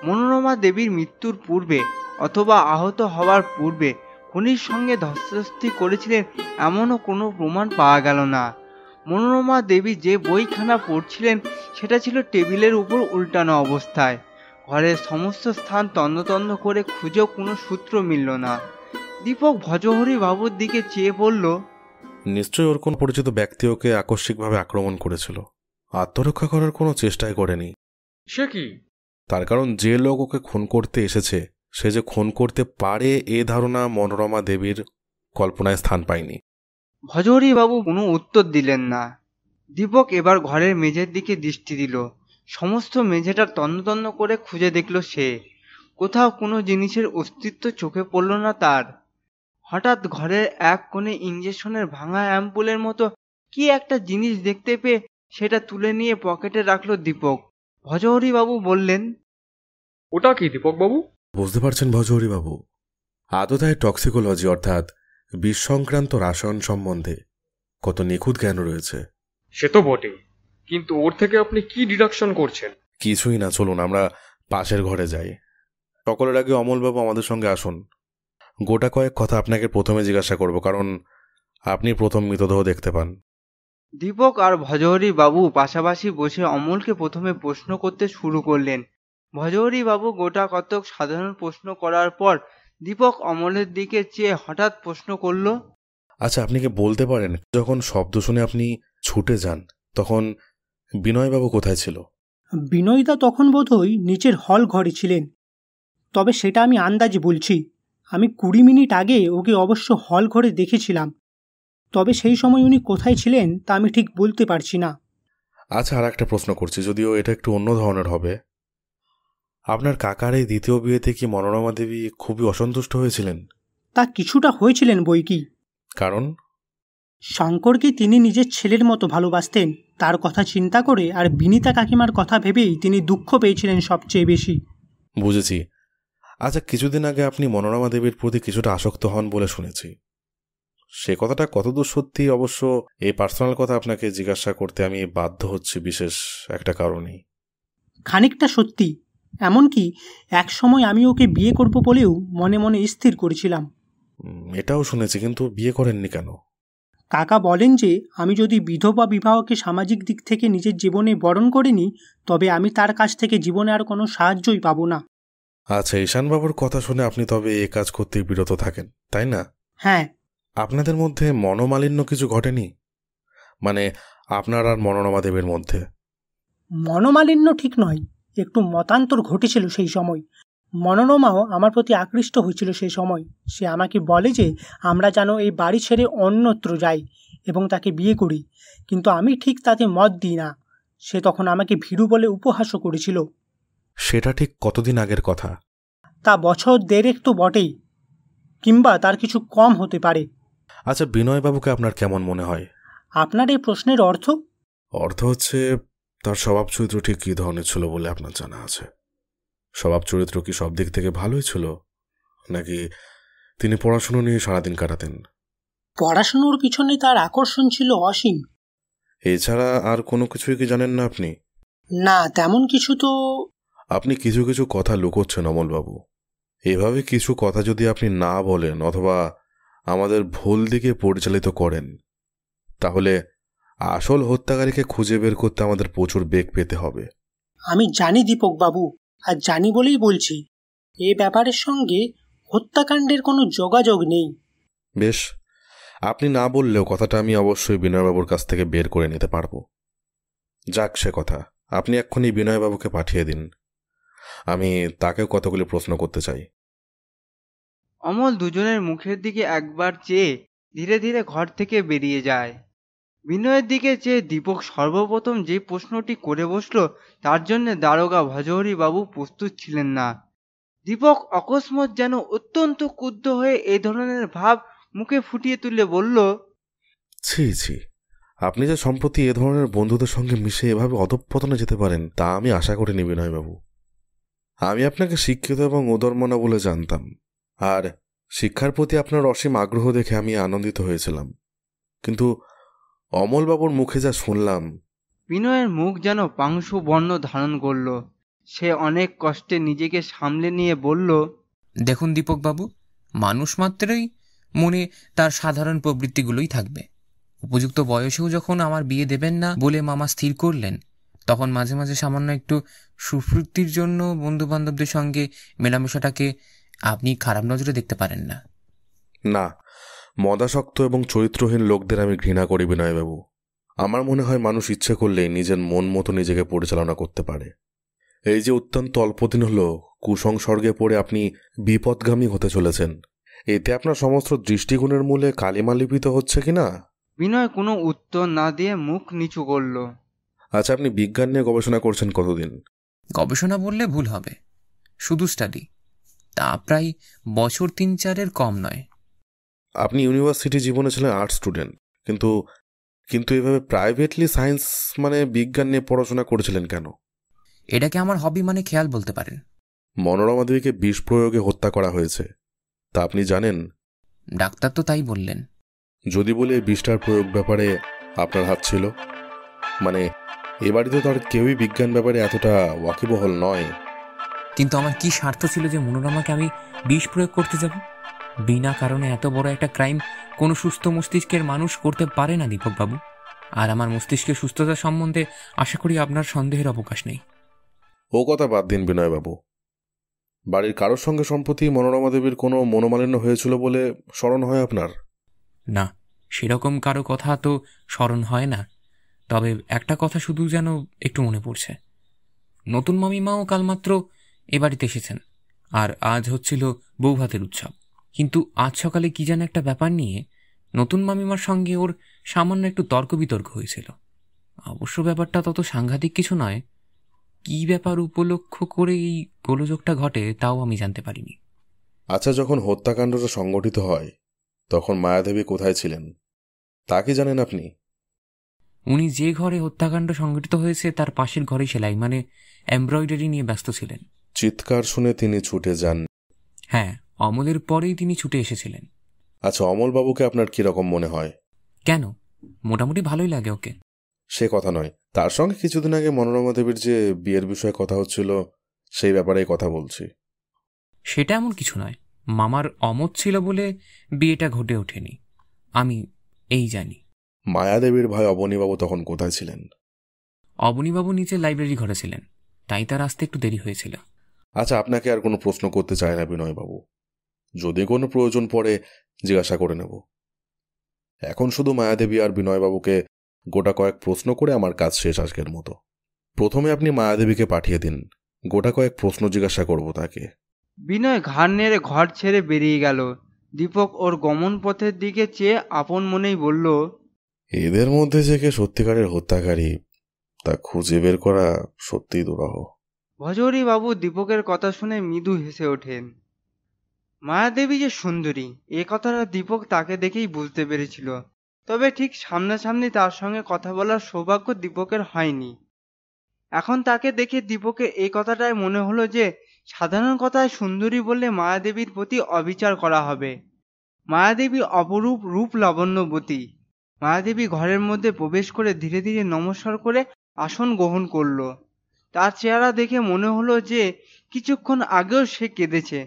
মনোরমা দেবীর মৃত্যুর পূর্বে অথবা আহত হওয়ার পূর্বে খুনির সঙ্গে ধস্তাধস্তি করেছিলেন এমনও কোনো প্রমাণ পাওয়া গেল না। মনোরমা দেবী যে বইখানা পড়ছিলেন সেটা ছিল টেবিলের উপর উল্টানো অবস্থায়। ঘরের সমস্ত স্থান তন্ন করে খুঁজেও কোনো সূত্র মিলল না। দীপক ভজহরি বাবুর দিকে চেয়ে বলল, নিশ্চয়ই ওর কোনো পরিচিত ব্যক্তি ওকে আকস্মিকভাবে আক্রমণ করেছিল। আত্মরক্ষা করার কোনো চেষ্টাই করেনি। সে কি? তার কারণ যে লোক ওকে খুন করতে এসেছে সে যে খুন করতে পারে এ ধারণা মনোরমা দেবীর কল্পনায় স্থান পায়নি। ভজহরি বাবু কোনো উত্তর দিলেন না। দীপক এবার ঘরের মেঝের দিকে দৃষ্টি দিল। সমস্ত মেঝেটা তন্ন করে খুঁজে দেখল সে। কোথাও কোনো জিনিসের অস্তিত্ব চোখে পড়ল না তার। হঠাৎ ঘরের এক কোণে ইঞ্জেকশনের ভাঙা অ্যাম্পুলের মতো কি একটা জিনিস দেখতে পেয়ে সেটা তুলে নিয়ে পকেটে রাখলো দীপক। ভজহরি বাবু বললেন, ওটা কি দীপক বাবু? বুঝতে পারছেন ভজহরি বাবু, আদতায় টক্সিকোলজি অর্থাৎ বিষ সংক্রান্ত রাসায়ন সম্বন্ধে কত নিখুঁত জ্ঞান রয়েছে। সে তো বটে, কিন্তু ওর থেকে আপনি কি ডিডাকশন করছেন? কিছুই না, চলুন আমরা পাশের ঘরে যাই। সকলের আগে অমলবাবু আমাদের সঙ্গে আসুন। গোটা কয়েক কথা আপনাকে প্রথমে জিজ্ঞাসা করব, কারণ আপনি প্রথম মৃতদেহ দেখতে পান। দীপক আর ভজহরি বাবু পাশাপাশি বসে অমলকে প্রথমে প্রশ্ন করতে শুরু করলেন। ভজহরি বাবু গোটা কতক সাধারণ প্রশ্ন করার পর দীপক অমলের দিকে চেয়ে হঠাৎ প্রশ্ন করল, আচ্ছা, আপনি কি বলতে পারেন যখন শব্দ শুনে আপনি ছুটে যান তখন বিনয়বাবু কোথায় ছিল? বিনয়দা তখন বোধহয় নিচের হল ঘরে ছিলেন, তবে সেটা আমি আন্দাজে বলছি। আমি 20 মিনিট আগে ওকে অবশ্য হল ঘরে দেখেছিলাম, তবে সেই সময় উনি কোথায় ছিলেন তা আমি ঠিক বলতে পারছি না। আচ্ছা, আর একটা প্রশ্ন করছি, যদিও এটা একটু অন্য ধরনের হবে। আপনার কাকার এই দ্বিতীয় বিয়েতে কি মনোরমা দেবী খুবই অসন্তুষ্ট হয়েছিলেন? তা কিছুটা হয়েছিলেন বই কি। কারণ শঙ্করকে তিনি নিজের ছেলের মতো ভালোবাসতেন, তার কথা চিন্তা করে আর বিনিতা কাকিমার কথা ভেবেই তিনি দুঃখ পেয়েছিলেন সবচেয়ে বেশি। বুঝেছি। আচ্ছা, কিছুদিন আগে আপনি মনোরমা দেবীর প্রতি কিছুটা আসক্ত হন বলে শুনেছি। সে কথাটা কতদূর সত্যি অবশ্য এই পার্সোনাল কথা আপনাকে জিজ্ঞাসা করতে আমি বাধ্য হচ্ছি বিশেষ একটা কারণেই। খানিকটা সত্যি, এমনকি এক সময় আমি ওকে বিয়ে করব বলেও মনে মনে স্থির করেছিলাম। এটাও শুনেছি, কিন্তু বিয়ে করেননি কেন? কাকা বলেন যে আমি যদি বিধবা বিবাহকে সামাজিক দিক থেকে নিজের জীবনে বরণ করে নিই তবে আমি তার কাছ থেকে জীবনে আর কোনো সাহায্যই পাবো না। আচ্ছা, ঈশানবাবুর কথা শুনে আপনি তবে এ কাজ করতে বিরত থাকেন, তাই না? হ্যাঁ। আপনাদের মধ্যে মনোমালিন্য কিছু ঘটেনি? মানে আপনার আর মনোরমা দেবীর মধ্যে? মনোমালিন্য ঠিক নয়, একটু মতান্তর ঘটেছিল সেই সময়। মনোরমাও আমার প্রতি আকৃষ্ট হয়েছিল সেই সময়। সে আমাকে বলে যে আমরা যেন এই বাড়ি ছেড়ে অন্যত্র যাই এবং তাকে বিয়ে করি, কিন্তু আমি ঠিক তাতে মত দিই না। সে তখন আমাকে ভীরু বলে উপহাসও করেছিল। সেটা ঠিক কতদিন আগের কথা? তা বছর 1.5 তো বটেই, কিংবা তার কিছু কম হতে পারে। আচ্ছা, বিনয়বাবুকে আপনার কেমন মনে হয়? আপনার এই প্রশ্নের অর্থ? অর্থ হচ্ছে তার স্বভাব চরিত্র ঠিক কী ধরনের ছিল বলে আপনার জানা আছে? স্বভাব চরিত্র কি সব দিক থেকে ভালোই ছিল, নাকি তিনি পড়াশুনো নিয়ে সারাদিন কাটাতেন? পড়াশুনোর পিছনে তার আকর্ষণ ছিল অসীম। এছাড়া আর কোনো কিছুই কি জানেন না আপনি? না, তেমন কিছু তো। আপনি কিছু কিছু কথা লুকোচ্ছেন অমলবাবু। এভাবে কিছু কথা যদি আপনি না বলেন অথবা আমাদের ভুল দিকে পরিচালিত করেন তাহলে আসল হত্যাকারীকে খুঁজে বের করতে আমাদের প্রচুর বেগ পেতে হবে। আমি জানি দীপক বাবু, আর জানি বলেই বলছি, এ ব্যাপারের সঙ্গে হত্যাকাণ্ডের কোনো যোগাযোগ নেই। বেশ, আপনি না বললেও কথাটা আমি অবশ্যই বিনয়বাবুর কাছ থেকে বের করে নিতে পারবো। যাক সে কথা, আপনি এক্ষুনি বিনয়বাবুকে পাঠিয়ে দিন, আমি তাকেও কতগুলি প্রশ্ন করতে চাই। অমল দুজনের মুখের দিকে একবার চেয়ে ধীরে ধীরে ঘর থেকে বেরিয়ে যায়। বিনয়ের দিকে চেয়ে দীপক সর্বপ্রথম যে প্রশ্নটি করে বসল তার জন্য দারোগা ভজহরি বাবু প্রস্তুত ছিলেন না। দীপক অকস্মাৎ যেন অত্যন্ত ক্রুদ্ধ হয়ে এই ধরনের ভাব মুখে ফুটিয়ে তুলে বলল, ছি ছি, আপনি যে সম্প্রতি এ ধরনের বন্ধুদের সঙ্গে মিশে এভাবে অধঃপতনে যেতে পারেন তা আমি আশা করিনি বিনয়বাবু। আমি আপনাকে শিক্ষিত এবং উদারমনা বলে জানতাম, আর শিক্ষার প্রতি আপনার অসীম আগ্রহ দেখে আমি আনন্দিত হয়েছিলাম, কিন্তু অমলবাবুর মুখে যা শুনলাম। বিনয়ের মুখ যেন পাংশু বর্ণ ধারণ করল। সে অনেক কষ্টে নিজেকে সামলে নিয়ে বলল, দেখুন দীপকবাবু, মানুষ মাত্রই মনে তার সাধারণ প্রবৃত্তিগুলোই থাকবে। উপযুক্ত বয়সেও যখন আমার বিয়ে দেবেন না বলে মামা স্থির করলেন, তখন মাঝে মাঝে সামান্য একটু সুফৃক্তির জন্য বন্ধুবান্ধবদের সঙ্গে মেলামেশাটাকে আপনি খারাপ নজরে দেখতে পারেন না। না, মদাসক্ত এবং চরিত্রহীন লোকদের আমি ঘৃণা করি বিনয়বাবু। আমার মনে হয় মানুষ ইচ্ছে করলেই নিজের মন মতো নিজেকে পরিচালনা করতে পারে। এই যে অত্যন্ত অল্পদিন হলো কুসংসর্গে পড়ে আপনি বিপদগামী হতে চলেছেন, এতে আপনার সমস্ত দৃষ্টিগুণের মূলে কালিমা লিপিত হচ্ছে কিনা? বিনয় কোনো উত্তর না দিয়ে মুখ নিচু করল। আচ্ছা, আপনি বিজ্ঞান নিয়ে গবেষণা করছেন কতদিন? গবেষণা বললে ভুল হবে, শুধু স্টাডি। তা প্রায় বছর 3-4 কম নয়। আপনি ইউনিভার্সিটি জীবনে ছিলেন আর্টস স্টুডেন্ট, কিন্তু কিন্তু এভাবে প্রাইভেটলি সায়েন্স মানে বিজ্ঞান নিয়ে পড়াশোনা করেছিলেন কেন? এটাকে আমার হবি মানে খেয়াল বলতে পারেন। মনোরমা দেবীকে বিষ প্রয়োগে হত্যা করা হয়েছে, তা আপনি জানেন? ডাক্তার তো তাই বললেন। যদি বলে বিষটার প্রয়োগ ব্যাপারে আপনার হাত ছিল, মানে এ বাড়িতে তো আর কেউই বিজ্ঞান ব্যাপারে এতটা ওয়াকিবহল নয়। কিন্তু আমার কি স্বার্থ ছিল যে মনোরমাকে আমি বিষ প্রয়োগ করতে যাব? বিনা কারণে এত বড় একটা ক্রাইম কোনো সুস্থ মস্তিষ্কের মানুষ করতে পারে না দীপকবাবু। আর আমার মস্তিষ্কের সুস্থতা সম্বন্ধে আশা করি আপনার সন্দেহের অবকাশ নেই। ও কথা বাদ দিন বিনয়বাবু। বাড়ির কারোর সঙ্গে সম্প্রতি মনোরমা দেবীর কোনো মনোমালিন্য হয়েছিল বলে স্মরণ হয় আপনার? না, সেরকম কারো কথা তো স্মরণ হয় না। তবে একটা কথা শুধু যেন একটু মনে পড়ছে। নতুন মামিমাও কালমাত্র এ বাড়িতে এসেছেন, আর আজ হচ্ছিল বৌভাতের উৎসব। কিন্তু আজ সকালে কি যেন একটা ব্যাপার নিয়ে নতুন মামিমার সঙ্গে ওর সামান্য একটু তর্ক বিতর্ক হয়েছিল। অবশ্য ব্যাপারটা তত সাংঘাতিক কিছু নয়। কি ব্যাপার উপলক্ষ করে এই গোলযোগটা ঘটে তাও আমি জানতে পারিনি। আচ্ছা, যখন হত্যাকাণ্ডটা সংগঠিত হয় তখন মায়াদেবী কোথায় ছিলেন তা কি জানেন আপনি? উনি যে ঘরে হত্যাকাণ্ড সংঘটিত হয়েছে তার পাশের ঘরে সেলাই মানে এমব্রয়ডারি নিয়ে ব্যস্ত ছিলেন। চিৎকার শুনে তিনি ছুটে যান? হ্যাঁ, অমলের পরেই তিনি ছুটে এসেছিলেন। আচ্ছা, অমলবাবুকে আপনার কিরকম মনে হয়? কেন, মোটামুটি ভালোই লাগে ওকে। সে কথা নয়, তার সঙ্গে কিছুদিন আগে মনোরমা দেবীর যে বিয়ের বিষয়ে কথা হচ্ছিল সেই ব্যাপারেই কথা বলছি। সেটা এমন কিছু নয়। মামার অমত ছিল বলে বিয়েটা ঘটে ওঠেনি, আমি এই জানি। মায়াদেবীর ভাই অবনীবাবু তখন কোথায় ছিলেন? অবনীবাবু নিচে লাইব্রেরি ঘরে ছিলেন, তাই তার আসতে একটু দেরি হয়েছিল। আচ্ছা, আপনাকে আর কোনো প্রশ্ন করতে চায় না বিনয়বাবু। যদি কোনো প্রয়োজন পড়ে জিজ্ঞাসা করে নেব। এখন শুধু মায়াদেবী আর বিনয়বাবুকে গোটা কয়েক প্রশ্ন করে আমার কাজ শেষ আজকের মতো। প্রথমে আপনি মায়াদেবীকে পাঠিয়ে দিন, গোটা কয়েক প্রশ্ন জিজ্ঞাসা করব তাকে। বিনয় ঘাড় নেড়ে ঘর ছেড়ে বেরিয়ে গেল। দীপক ওর গমন পথের দিকে চেয়ে আপন মনেই বলল, এদের মধ্যে যে কে সত্যিকারের হত্যাকারী তা খুঁজে বের করা সত্যিই দুরূহ। ভজহরি বাবু দীপকের কথা শুনে মৃদু হেসে ওঠেন। মায়াদেবী যে সুন্দরী এ কথাটা দীপক তাকে দেখেই বুঝতে পেরেছিল, তবে ঠিক সামনাসামনি তার সঙ্গে কথা বলার সৌভাগ্য দীপকের হয়নি। এখন তাকে দেখে দীপকের এই কথাটাই মনে হলো যে সাধারণ কথায় সুন্দরী বললে মায়াদেবীর প্রতি অবিচার করা হবে। মায়াদেবী অপরূপ রূপ লাবণ্যবতী। মায়াদেবী ঘরের মধ্যে প্রবেশ করে ধীরে ধীরে নমস্কার করে আসন গ্রহণ করল। তার চেহারা দেখে মনে হলো যে কিছুক্ষণ আগেও সে কেঁদেছে,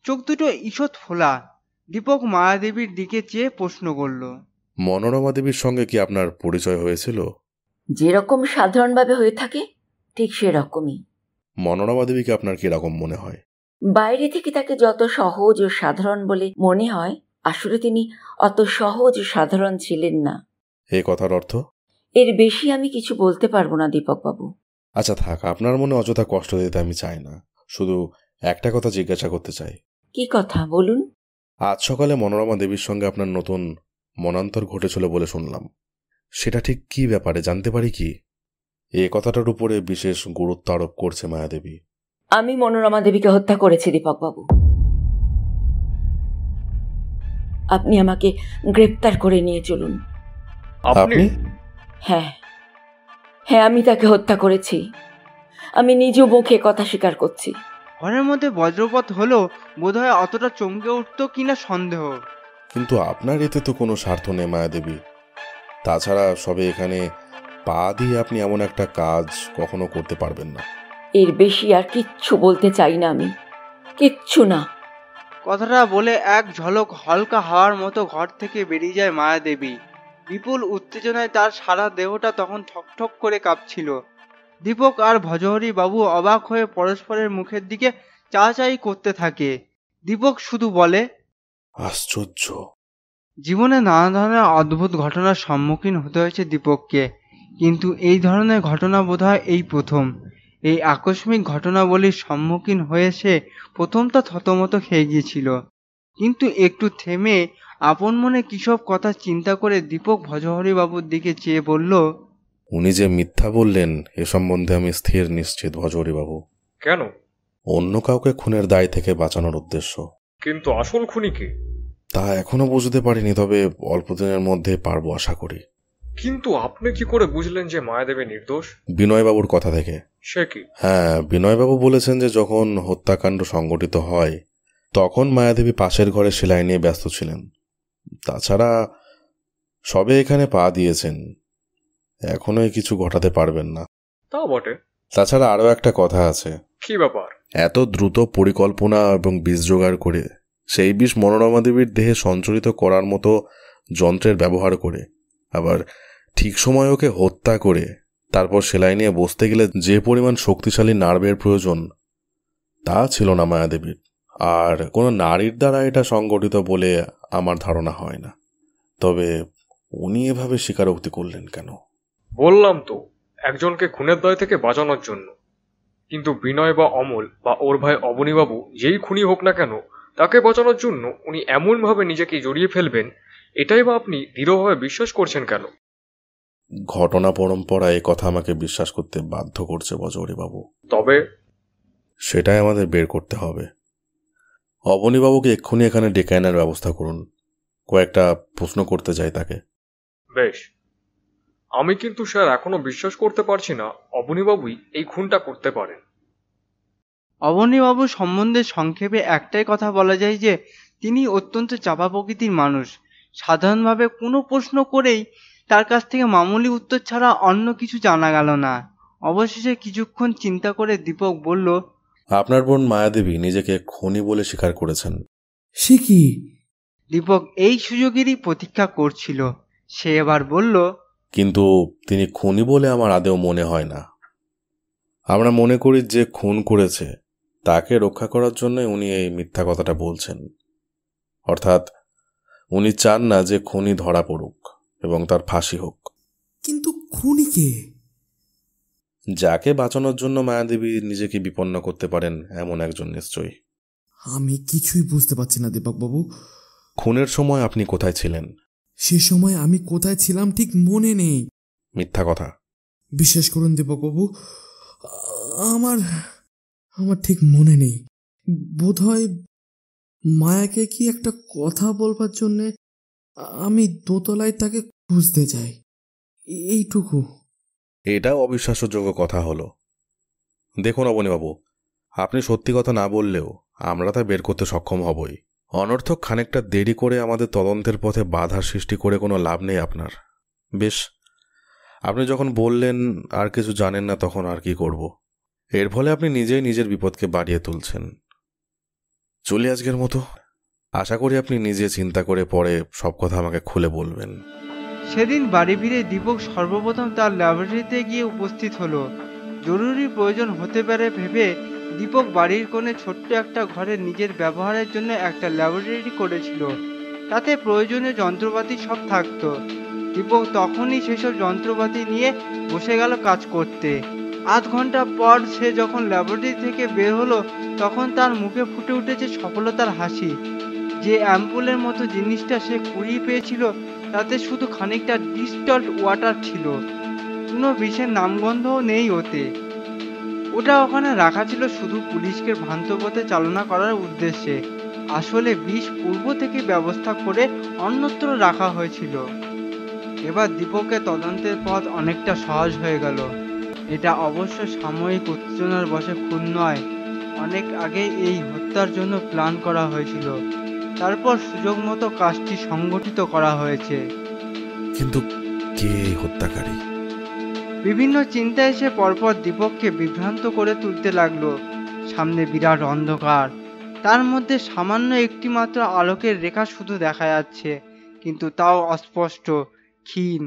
চোখ দুটো ঈষৎ ফোলা। দীপক মায়াদেবীর দিকে চেয়ে প্রশ্ন করল, মনোরমা দেবীর সঙ্গে কি আপনার পরিচয় হয়েছিল? যেরকম সাধারণভাবে হয়ে থাকে ঠিক সেরকমই। মনোরমা দেবীকে আপনার কিরকম মনে হয়? বাইরে থেকে তাকে যত সহজ ও সাধারণ বলে মনে হয়, আসলে তিনি অত সহজ ও সাধারণ ছিলেন না। এই কথার অর্থ? এর বেশি আমি কিছু বলতে পারবো না দীপকবাবু। আচ্ছা থাক, আপনার মনে অযথা কষ্ট দিতে আমি চাই না। শুধু একটা কথা জিজ্ঞাসা করতে চাই। কি কথা বলুন? আজ সকালে মনোরমা দেবীর সঙ্গে আপনার নতুন মনান্তর ঘটেছিল বলে শুনলাম, সেটা ঠিক কি ব্যাপারে জানতে পারি কি? এই কথাটার উপরে বিশেষ গুরুত্ব আরোপ করছে মায়াদেবী। আমি মনোরমা দেবীকে হত্যা করেছি দীপকবাবু। আপনি আমাকে গ্রেপ্তার করে নিয়ে চলুন। আপনি? হ্যাঁ, আমি তাকে হত্যা করেছি। আমি নিজ মুখে কথা স্বীকার করছি। ঘরের মধ্যে বজ্রপাত হলো, বোধহয় অতটা চমকে উঠত কিনা সন্দেহ। কিন্তু আপনার এতে তো কোনো স্বার্থ নেই মায়াদেবী। তাছাড়া সবে এখানে পা দিয়ে আপনি এমন একটা কাজ কখনো করতে পারবেন না। এর বেশি আর কিচ্ছু বলতে চাই না আমি, কিচ্ছু না। কথাটা বলে এক ঝলক হালকা হাওয়ার মতো ঘর থেকে বেরিয়ে যায় মায়াদেবী। বিপুল উত্তেজনায় তার সারা দেহটা তখন ঠকঠক করে কাঁপছিল। দীপক আর ভজহরি বাবু অবাক হয়ে পরস্পরের মুখের দিকে চাচাই করতে থাকে। দীপক শুধু বলে, আশ্চর্য, জীবনে নানা ধরনের অদ্ভুত ঘটনার সম্মুখীন হতে হয়েছে দীপককে, কিন্তু এই ধরনের ঘটনা বোধহয় এই প্রথম। এই আকস্মিক ঘটনাবলীর সম্মুখীন হয়ে সে প্রথমটা থতমত খেয়ে গিয়েছিল, কিন্তু একটু থেমে আপন মনে কিসব কথা চিন্তা করে দীপক ভজহরিবাবুর দিকে চেয়ে বলল, উনি যে মিথ্যা বললেন এ সম্বন্ধে আমি স্থির নিশ্চিত ভজহরিবাবু। কেন? অন্য কাউকে খুনের দায় থেকে বাঁচানোর উদ্দেশ্য। কিন্তু আসল খুনি কে? তা এখনো বুঝতে পারিনি, তবে অল্প দিনের মধ্যে পারবো আশা করি। কিন্তু আপনি কি করে বুঝলেন যে মায়াদেবী নির্দোষ? বিনয়বাবুর কথা থেকে। সে কি? হ্যাঁ, বিনয়বাবু বলেছেন যে যখন হত্যাকাণ্ড সংগঠিত হয় তখন মায়াদেবী পাশের ঘরে সেলাই নিয়ে ব্যস্ত ছিলেন। তাছাড়া সবে এখানে পা দিয়েছেন, এখনো কিছু ঘটাতে পারবেন না। তা বটে। তাছাড়া আরও একটা কথা আছে। কি ব্যাপার? এত দ্রুত পরিকল্পনা এবং বীজ জোগাড় করে সেই বিষ মনোরমা দেবীর দেহে সঞ্চারিত করার মতো যন্ত্রের ব্যবহার করে আবার ঠিক সময় ওকে হত্যা করে তারপর সেলাই নিয়ে বসতে গেলে যে পরিমাণ শক্তিশালী নার্ভের প্রয়োজন তা ছিল না মায়াদেবীর। আর কোনো নারীর দ্বারা এটা সংগঠিত বলে আমার ধারণা হয় না। তবে উনি এভাবে স্বীকারোক্তি করলেন কেন? বললাম তো, একজনকে খুনের দায় থেকে বাঁচানোর জন্য। কিন্তু বিনয় বা অমল বা ওর ভাই অবনীবাবু যেই খুনি হোক না কেন, তাকে বাঁচানোর জন্য উনি এমনভাবে নিজেকে জড়িয়ে ফেলবেন, এটাই বা আপনি দৃঢ়ভাবে বিশ্বাস করছেন কেন? ঘটনা পরম্পরা এই কথা আমাকে বিশ্বাস করতে বাধ্য করছে ভজহরিবাবু। তবে সেটাই আমাদের বের করতে হবে। অবনীবাবুকে এক্ষুনি এখানে ডেকে আনার ব্যবস্থা করুন। কয়েকটা প্রশ্ন করতে চাই তাকে। বেশ। আমি কিন্তু স্যার এখনো বিশ্বাস করতে পারছি না অবনীবাবুই এই খুনটা করতে পারেন। অবনীবাবু সম্বন্ধে সংক্ষেপে একটাই কথা বলা যায় যে তিনি অত্যন্ত চাপা প্রকৃতির মানুষ। সাধারণভাবে কোনো প্রশ্ন করেই তার কাছ থেকে মামুলি উত্তর ছাড়া অন্য কিছু জানা গেল না। অবশেষে কিছুক্ষণ চিন্তা করে দীপক বলল, আপনার বোন মায়াদেবী নিজেকে খুনি বলে স্বীকার করেছেন। সে কি? দীপক এই সুযোগেরই প্রতীক্ষা করছিল। সে এবার বলল, কিন্তু তিনি খুনি বলে আমার আদেও মনে হয় না। আমরা মনে করি যে খুন করেছে তাকে রক্ষা করার জন্য উনি এই মিথ্যা কথাটা বলছেন। অর্থাৎ উনি চান না যে খুনি ধরা পড়ুক এবং তার ফাঁসি হোক। কিন্তু খুনি কে? যাকে বাঁচানোর জন্য মায়াদেবী নিজেকে বিপন্ন করতে পারেন এমন একজন নিশ্চয়ই। আমি কিছুই বুঝতে পারছি না দীপকবাবু। খুনের সময় আপনি কোথায় ছিলেন? সে সময় আমি কোথায় ছিলাম ঠিক মনে নেই। মিথ্যা কথা। বিশ্বাস করুন দীপকবাবু, আমার ঠিক মনে নেই। বোধহয় মায়াকে কি একটা কথা বলবার জন্যে আমি দোতলায় তাকে খুঁজতে যাই, এইটুকু। এটা অবিশ্বাসযোগ্য কথা হলো। দেখুন অবনীবাবু, আপনি সত্যি কথা না বললেও আমরা তা বের করতে সক্ষম হবই। অনর্থক খানিকটা দেরি করে আমাদের তদন্তের পথে বাধা সৃষ্টি করে কোনো লাভ নেই আপনার। বেশ, আপনি যখন বললেন আর কিছু জানেন না, তখন আর কি করব। এর ফলে আপনি নিজেই নিজের বিপদকে বাড়িয়ে তুলছেন। চলি আজকের মতো। আশা করি আপনি নিজে চিন্তা করে পরে সব কথা আমাকে খুলে বলবেন। সেদিন বাড়ি ফিরে দীপক সর্বপ্রথম তার ল্যাবরেটরিতে গিয়ে উপস্থিত হলো। জরুরি প্রয়োজন হতে পারে ভেবে দীপক বাড়ির কোণে ছোট্ট একটা ঘরে নিজের ব্যবহারের জন্য একটা ল্যাবরেটরি করেছিল। তাতে প্রয়োজনীয় যন্ত্রপাতি সব থাকতো। দীপক তখনই সেসব যন্ত্রপাতি নিয়ে বসে গেল কাজ করতে। আধ ঘন্টা পর সে যখন ল্যাবরেটরি থেকে বের হলো, তখন তার মুখে ফুটে উঠেছে সফলতার হাসি। যে অ্যাম্পুলের মতো জিনিসটা সে কুড়িয়ে পেয়েছিল তাতে শুধু খানিকটা ডিস্টল্ট ওয়াটার ছিল, কোনো বিষের নামগন্ধও নেই ওতে। ওটা ওখানে রাখা ছিল শুধু পুলিশকে ভ্রান্ত পথে চালনা করার উদ্দেশ্যে। আসলে বিষ পূর্ব থেকে ব্যবস্থা করে অন্যত্র রাখা হয়েছিল। এবার দীপকের তদন্তের পথ অনেকটা সহজ হয়ে গেল। এটা অবশ্য সাময়িক উত্তেজনার বশে খুন নয়, অনেক আগে এই হত্যার জন্য প্ল্যান করা হয়েছিল। তারপর সুযোগ মতো কাজটি সংগঠিত করা হয়েছে। কিন্তু কে এই হত্যাকারী? বিভিন্ন চিন্তা এসে পরপর দীপককে বিভ্রান্ত করে তুলতে লাগলো। সামনে বিরাট অন্ধকার, তার মধ্যে সামান্য একটি মাত্র আলোকের রেখা শুধু দেখা যাচ্ছে, কিন্তু তাও অস্পষ্ট, ক্ষীণ।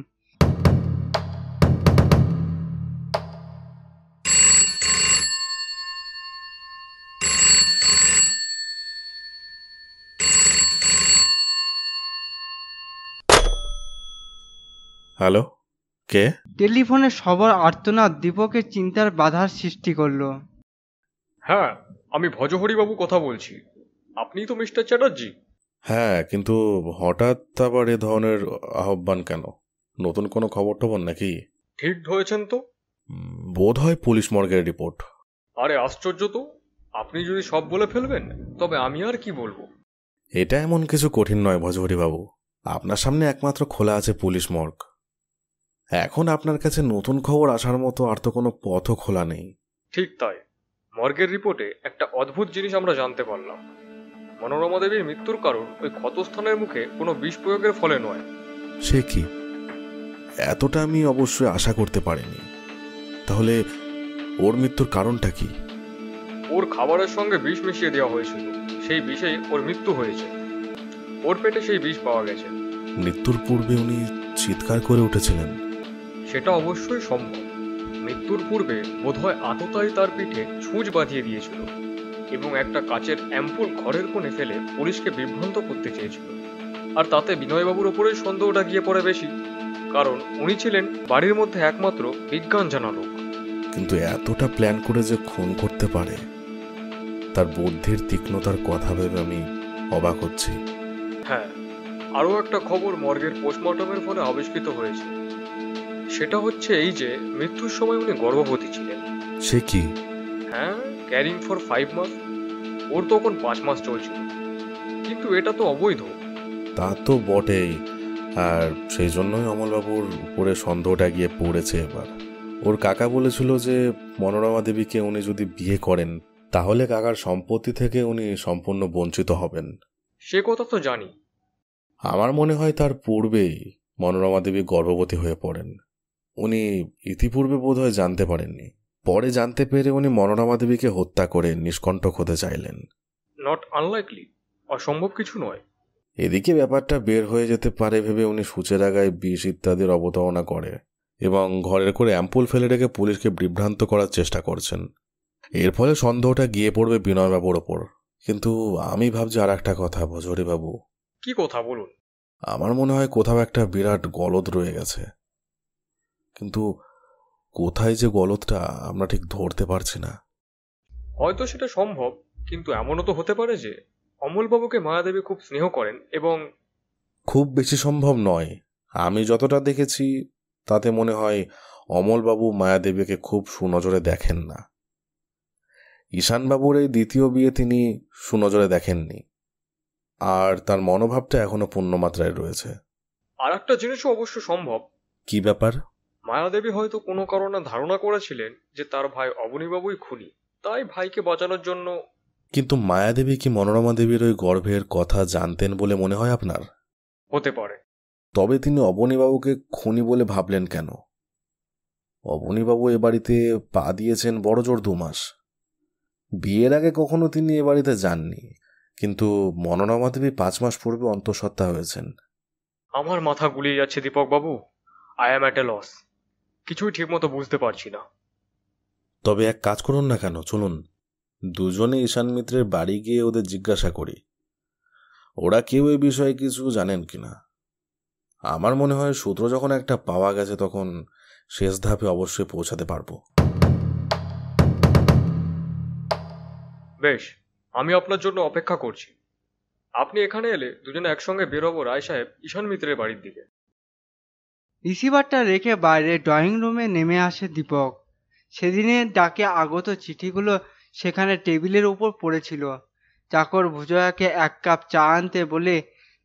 হ্যালো, কে? টেলিফোনে সবার আর্তনাদ দীপকের চিন্তার বাধার সৃষ্টি করলো। হ্যাঁ, আমি ভজহরিবাবু কথা বলছি। আপনি তো মিস্টার চ্যাটার্জি? হ্যাঁ, কিন্তু হঠাৎ আবার এ ধরনের আহ্বান কেন? নতুন কোনো খবর টবর নাকি? ঠিক ধরেছেন তো। বোধ হয় পুলিশ মর্গের রিপোর্ট। আরে আশ্চর্য তো, আপনি যদি সব বলে ফেলবেন তবে আমি আর কি বলবো। এটা এমন কিছু কঠিন নয় ভজহরিবাবু। আপনার সামনে একমাত্র খোলা আছে পুলিশ মর্গ। এখন আপনার কাছে নতুন খবর আসার মতো আর তো কোনো পথও খোলা নেই। ঠিক তাই। মর্গের রিপোর্টে একটা অদ্ভুত জিনিস আমরা জানতে পারলাম। মনোরমা দেবীর মৃত্যুর কারণ ওই ক্ষতস্থানের মুখে কোনো বিষ প্রয়োগের ফলে নয়। সে কি? এতটা আমি অবশ্যই আশা করতে পারিনি। তাহলে ওর মৃত্যুর কারণটা কি? ওর খাবারের সঙ্গে বিষ মিশিয়ে দেওয়া হয়েছিল, সেই বিষেই ওর মৃত্যু হয়েছে। ওর পেটে সেই বিষ পাওয়া গেছে। মৃত্যুর পূর্বে উনি চিৎকার করে উঠেছিলেন? সেটা অবশ্যই সম্ভব। মৃত্যুর পূর্বে বোধহয় আততায়ী তার পিঠে ছুঁচ বাঁধিয়ে দিয়েছিল এবং একটা কাচের অ্যাম্পুল ঘরের কোণে ফেলে পুলিশকে বিভ্রান্ত করতে চেয়েছিল। আর তাতে বিনয়বাবুর ওপরেই সন্দেহটা গিয়ে পড়ে বেশি, কারণ উনি ছিলেন বাড়ির মধ্যে একমাত্র বিজ্ঞান জানা লোক। কিন্তু এতটা প্ল্যান করে যে খুন করতে পারে, তার বুদ্ধির তীক্ষ্ণতার কথা ভেবে আমি অবাক হচ্ছি। হ্যাঁ, আরও একটা খবর মর্গের পোস্টমর্টমের ফলে আবিষ্কৃত হয়েছে। সেটা হচ্ছে এই যে মৃত্যুর সময় উনি গর্ভবতী ছিলেন। সে কি? হ্যাঁ, ক্যারিং ফর 5 মাস। ওর তখন 5 মাস চলছিল। কিন্তু এটা তো অবৈধ। তা তো বটেই, আর সেই জন্যই অমলবাবুর উপরে সন্দেহটা গিয়ে পড়েছে এবার। ওর কাকা বলেছিল যে মনোরমা দেবীকে উনি যদি বিয়ে করেন তাহলে কাকার সম্পত্তি থেকে উনি সম্পূর্ণ বঞ্চিত হবেন। সে কথা তো জানি। আমার মনে হয় তার পূর্বেই মনোরমা দেবী গর্ভবতী হয়ে পড়েন। উনি ইতিপূর্বে বোধহয় জানতে পারেননি, পরে জানতে পেরে উনি মনোরমা দেবীকে হত্যা করে নিষ্কণ্টক হতে চাইলেন। নট আনলাইকলি, অসম্ভব কিছু নয়। এদিকে ব্যাপারটা বের হয়ে যেতে পারে ভেবে উনি সূচের আগায় বিষ ইত্যাদির অবতারণা করে এবং ঘরের করে অ্যাম্পুল ফেলে রেখে পুলিশকে বিভ্রান্ত করার চেষ্টা করছেন। এর ফলে সন্দেহটা গিয়ে পড়বে বিনয়বাবুর ওপর। কিন্তু আমি ভাবছি আর একটা কথা ভজহরিবাবু। কি কথা বলুন? আমার মনে হয় কোথাও একটা বিরাট গলদ রয়ে গেছে, কিন্তু কোথায় যে গলদটা আমরা ঠিক ধরতে পারছি না। হয়তো সেটা সম্ভব, কিন্তু এমনও তো হতে পারে যে অমলবাবুকে মায়াদেবী খুব স্নেহ করেন এবং... খুব বেশি সম্ভব নয়। আমি যতটা দেখেছি তাতে মনে হয় অমলবাবু মায়াদেবীকে খুব সুনজরে দেখেন না। ঈশানবাবুর এই দ্বিতীয় বিয়ে তিনি সুনজরে দেখেননি, আর তার মনোভাবটা এখনো পূর্ণমাত্রায় রয়েছে। আর একটা জিনিসও অবশ্য সম্ভব। কি ব্যাপার? মায়াদেবী হয়তো কোনো কারণে ধারণা করেছিলেন যে তার ভাই অবনীবাবুই খুনি, তাই ভাইকে বাঁচানোর জন্য... কিন্তু মায়াদেবী কি মনোরমা দেবীর ওই গর্ভের কথা জানতেন বলে মনে হয় আপনার? হতে পারে। তবে তিনি অবনীবাবুকে খুনি বলে ভাবলেন কেন? অবনীবাবু এ বাড়িতে পা দিয়েছেন বড় জোর 2 মাস। বিয়ের আগে কখনো তিনি এ বাড়িতে যাননি, কিন্তু মনোরমা দেবী 5 মাস পূর্বে অন্তঃসত্ত্বা হয়েছেন। আমার মাথা গুলিয়ে যাচ্ছে দীপকবাবু। I am at a loss. কিছুই ঠিকমতো বুঝতে পারছি না। তবে এক কাজ করুন না কেন, চলুন দুজনে ঈশান মিত্রের বাড়ি গিয়ে ওদের জিজ্ঞাসা করি ওরা কেউ এ বিষয়ে কিছু জানেন কিনা। আমার মনে হয় সূত্র যখন একটা পাওয়া গেছে তখন শেষ ধাপে অবশ্যই পৌঁছাতে পারবো। বেশ, আমি আপনার জন্য অপেক্ষা করছি। আপনি এখানে এলে দুজনে একসঙ্গে বেরোবো রায় সাহেব ঈশান মিত্রের বাড়ির দিকে। রিসিভারটা রেখে বাইরে ড্রয়িং রুমে নেমে আসে দীপক। সেদিনের ডাকে আগত চিঠিগুলো সেখানে টেবিলের উপর পড়েছিল। চাকর ভুজয়াকে 1 কাপ চা আনতে বলে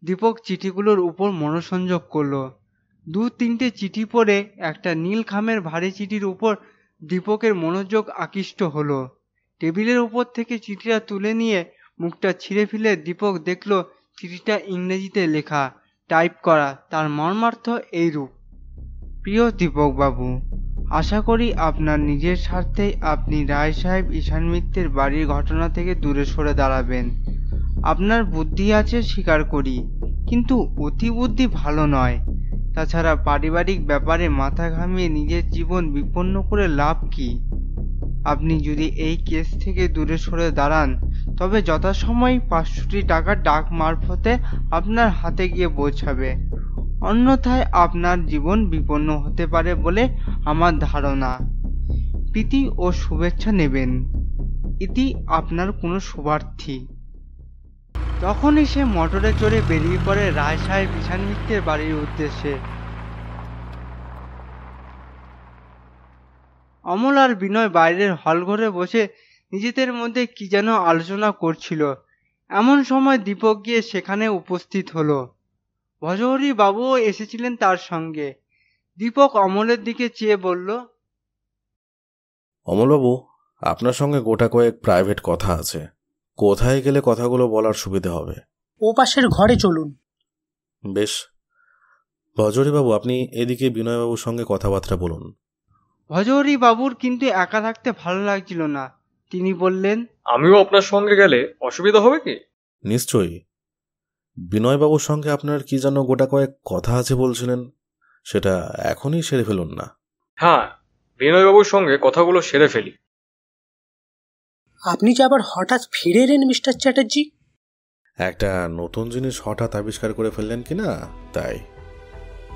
দীপক চিঠিগুলোর উপর মনোসংযোগ করলো। 2-3টে চিঠি পড়ে একটা নীল খামের ভারী চিঠির উপর দীপকের মনোযোগ আকৃষ্ট হলো। টেবিলের উপর থেকে চিঠিটা তুলে নিয়ে মুখটা ছিঁড়ে ফেলে দীপক দেখল চিঠিটা ইংরেজিতে লেখা, টাইপ করা। তার মর্মার্থ এইরূপ: প্রিয় দীপকবাবু, আশা করি আপনার নিজের স্বার্থেই আপনি রায় সাহেব ঈশান মিত্রের বাড়ির ঘটনা থেকে দূরে সরে দাঁড়াবেন। আপনার বুদ্ধি আছে স্বীকার করি, কিন্তু অতি বুদ্ধি ভালো নয়। তাছাড়া পারিবারিক ব্যাপারে মাথা ঘামিয়ে নিজের জীবন বিপন্ন করে লাভ কি? আপনি যদি এই কেস থেকে দূরে সরে দাঁড়ান তবে যথাসময়ে 500টি টাকা ডাক মারফতে আপনার হাতে গিয়ে পৌঁছাবে। অন্যথায় আপনার জীবন বিপন্ন হতে পারে বলে আমার ধারণা। প্রীতি ও শুভেচ্ছা নেবেন। ইতি আপনার কোনো শুভার্থী। তখনই সে মোটরে চড়ে বেরিয়ে পড়ে রায় সাহেব ঈশান মিত্রের বাড়ির উদ্দেশ্যে। অমল আর বিনয় বাইরের হলঘরে বসে নিজেদের মধ্যে কি যেন আলোচনা করছিল। এমন সময় দীপক গিয়ে সেখানে উপস্থিত হলো। ভজহরি বাবুও এসেছিলেন তার সঙ্গে। দীপক অমলের দিকে চেয়ে বলল, অমলবাবু, আপনার সঙ্গে গোটা কয়েক প্রাইভেট কথা আছে। কোথায় গেলে কথাগুলো বলার সুবিধা হবে? ও পাশের ঘরে চলুন। বেশ। ভজহরিবাবু, আপনি এদিকে বিনয়বাবুর সঙ্গে কথাবার্তা বলুন। ভজহরি বাবুর কিন্তু একা থাকতে ভালো লাগছিল না। তিনি বললেন, আমিও আপনার সঙ্গে গেলে অসুবিধা হবে কি? নিশ্চয়ই। বিনয়বাবুর সঙ্গে আপনার কি যেন গোটা কয়েক কথা আছে বলছিলেন, সেটা এখনই সেরে ফেলুন না। হ্যাঁ, বিনয়বাবুর সঙ্গে কথাগুলো সেরে ফেলি। আপনি যে আবার হঠাৎ ফিরে এলেন মিস্টার চ্যাটার্জি? একটা নতুন জিনিস হঠাৎ আবিষ্কার করে ফেললেন কিনা, তাই।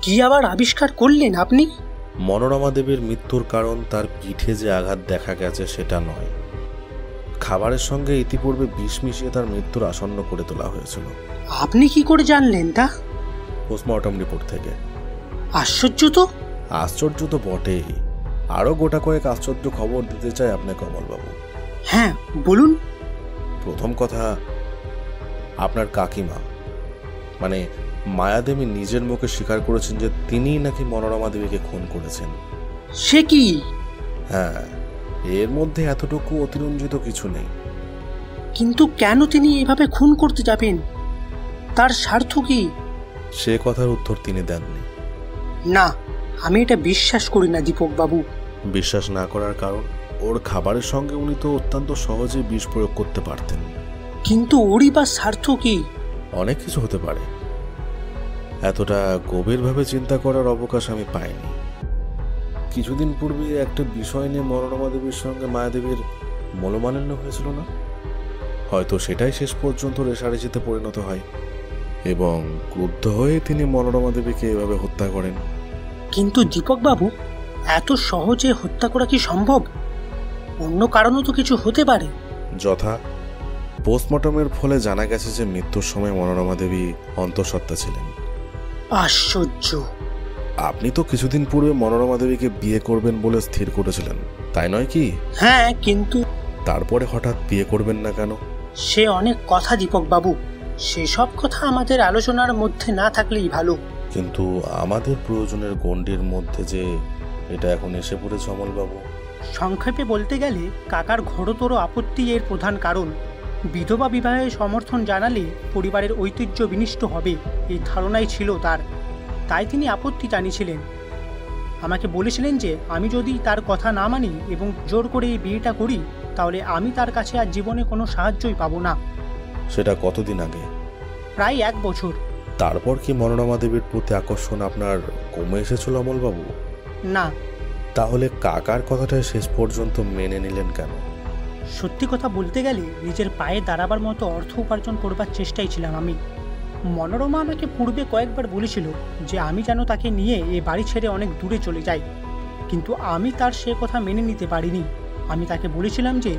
কি আবার আবিষ্কার করলেন আপনি? মনোরমা দেবীর মৃত্যুর কারণ তার পিঠে যে আঘাত দেখা গেছে সেটা নয়। খাবারের সঙ্গে ইতিপূর্বে বিষ মিশিয়ে তার মৃত্যুর আসন্ন করে তোলা হয়েছিল। আপনি কি করে জানলেন তা? পোস্টমর্টম রিপোর্ট থেকে। আশ্চর্য তো। আশ্চর্য তো বটেই। আরো গোটা কয়েক আশ্চর্য খবর দিতে চাই আপনাকে অমলবাবু। হ্যাঁ, বলুন। প্রথম কথা, আপনার কাকিমা মানে মায়াদেবী নিজের মুখে স্বীকার করেছেন যে তিনিই নাকি মনোরমা দেবীকে খুন করেছেন। সে কি? হ্যাঁ, এর মধ্যে এতটুকু অতিরঞ্জিত কিছু নেই। কিন্তু কেন তিনি এভাবে খুন করতে যাবেন? তার স্বার্থ কি? সে কথার উত্তর তিনি দেননি। না, আমি এটা বিশ্বাস করি না দীপক বাবু। বিশ্বাস না করার কারণ, ওর খাবারের সঙ্গে উনি তো অত্যন্ত সহজেই বিষ প্রয়োগ করতে পারতেন। কিন্তু ওরই বা স্বার্থ কি? অনেক কিছু হতে পারে। এতটা গভীরভাবে চিন্তা করার অবকাশ আমি পাইনি। কিছুদিন পূর্বে একটা বিষয় নিয়ে মনোরমা দেবীর সঙ্গে মায়াদেবীর মনোমালিন্য হয়েছিল না? হয়তো সেটাই শেষ পর্যন্ত রেষারেষিতে পরিণত হয় এবং ক্রুদ্ধ হয়ে তিনি মনোরমা দেবীকে এভাবে হত্যা করেন। কিন্তু দীপক বাবু, এত সহজে হত্যা করা কি সম্ভব? অন্য কারণও তো কিছু হতে পারে। যথা পোস্টমর্টমের ফলে জানা গেছে যে মৃত্যুর সময় মনোরমা দেবী অন্তঃসত্ত্বা ছিলেন। আশ্চর্য। আপনি তো কিছুদিন পূর্বে মনোরমা দেবীকে বিয়ে করবেন বলে স্থির করেছিলেন, তাই নয় কি? হ্যাঁ, কিন্তু তারপরে হঠাৎ বিয়ে করবেন না কেন? সে অনেক কথা দীপক বাবু, সেসব কথা আমাদের আলোচনার মধ্যে না থাকলেই ভালো। কিন্তু আমাদের প্রয়োজনের গণ্ডির মধ্যে যে এটা এখন এসে পড়েছে অমলবাবু। সংক্ষেপে বলতে গেলে কাকার ঘোরতর আপত্তি এর প্রধান কারণ। বিধবা বিবাহে সমর্থন জানালে পরিবারের ঐতিহ্য বিনষ্ট হবে, এই ধারণাই ছিল তার। তাই তিনি আপত্তি জানিয়েছিলেন। আমাকে বলেছিলেন যে আমি যদি তার কথা না মানি এবং জোর করে এই বিয়েটা করি, তাহলে আমি তার কাছে আর জীবনে কোনো সাহায্যই পাবো না। সেটা কতদিন আগে? প্রায় 1 বছর। তারপর কি মনোরমা দেবীর প্রতি আকর্ষণ আপনার কমে এসেছিল অমলবাবু? না। তাহলে কাকার কথাটা শেষ পর্যন্ত মেনে নিলেন কেন? সত্যি কথা বলতে গেলে নিজের পায়ে দাঁড়াবার মতো অর্থ উপার্জন করবার চেষ্টাই ছিলাম আমি। মনোরমা আমাকে পূর্বে কয়েকবার বলেছিল যে আমি যেন তাকে নিয়ে এ বাড়ি ছেড়ে অনেক দূরে চলে যাই, কিন্তু আমি তার সে কথা মেনে নিতে পারিনি। আমি তাকে বলেছিলাম যে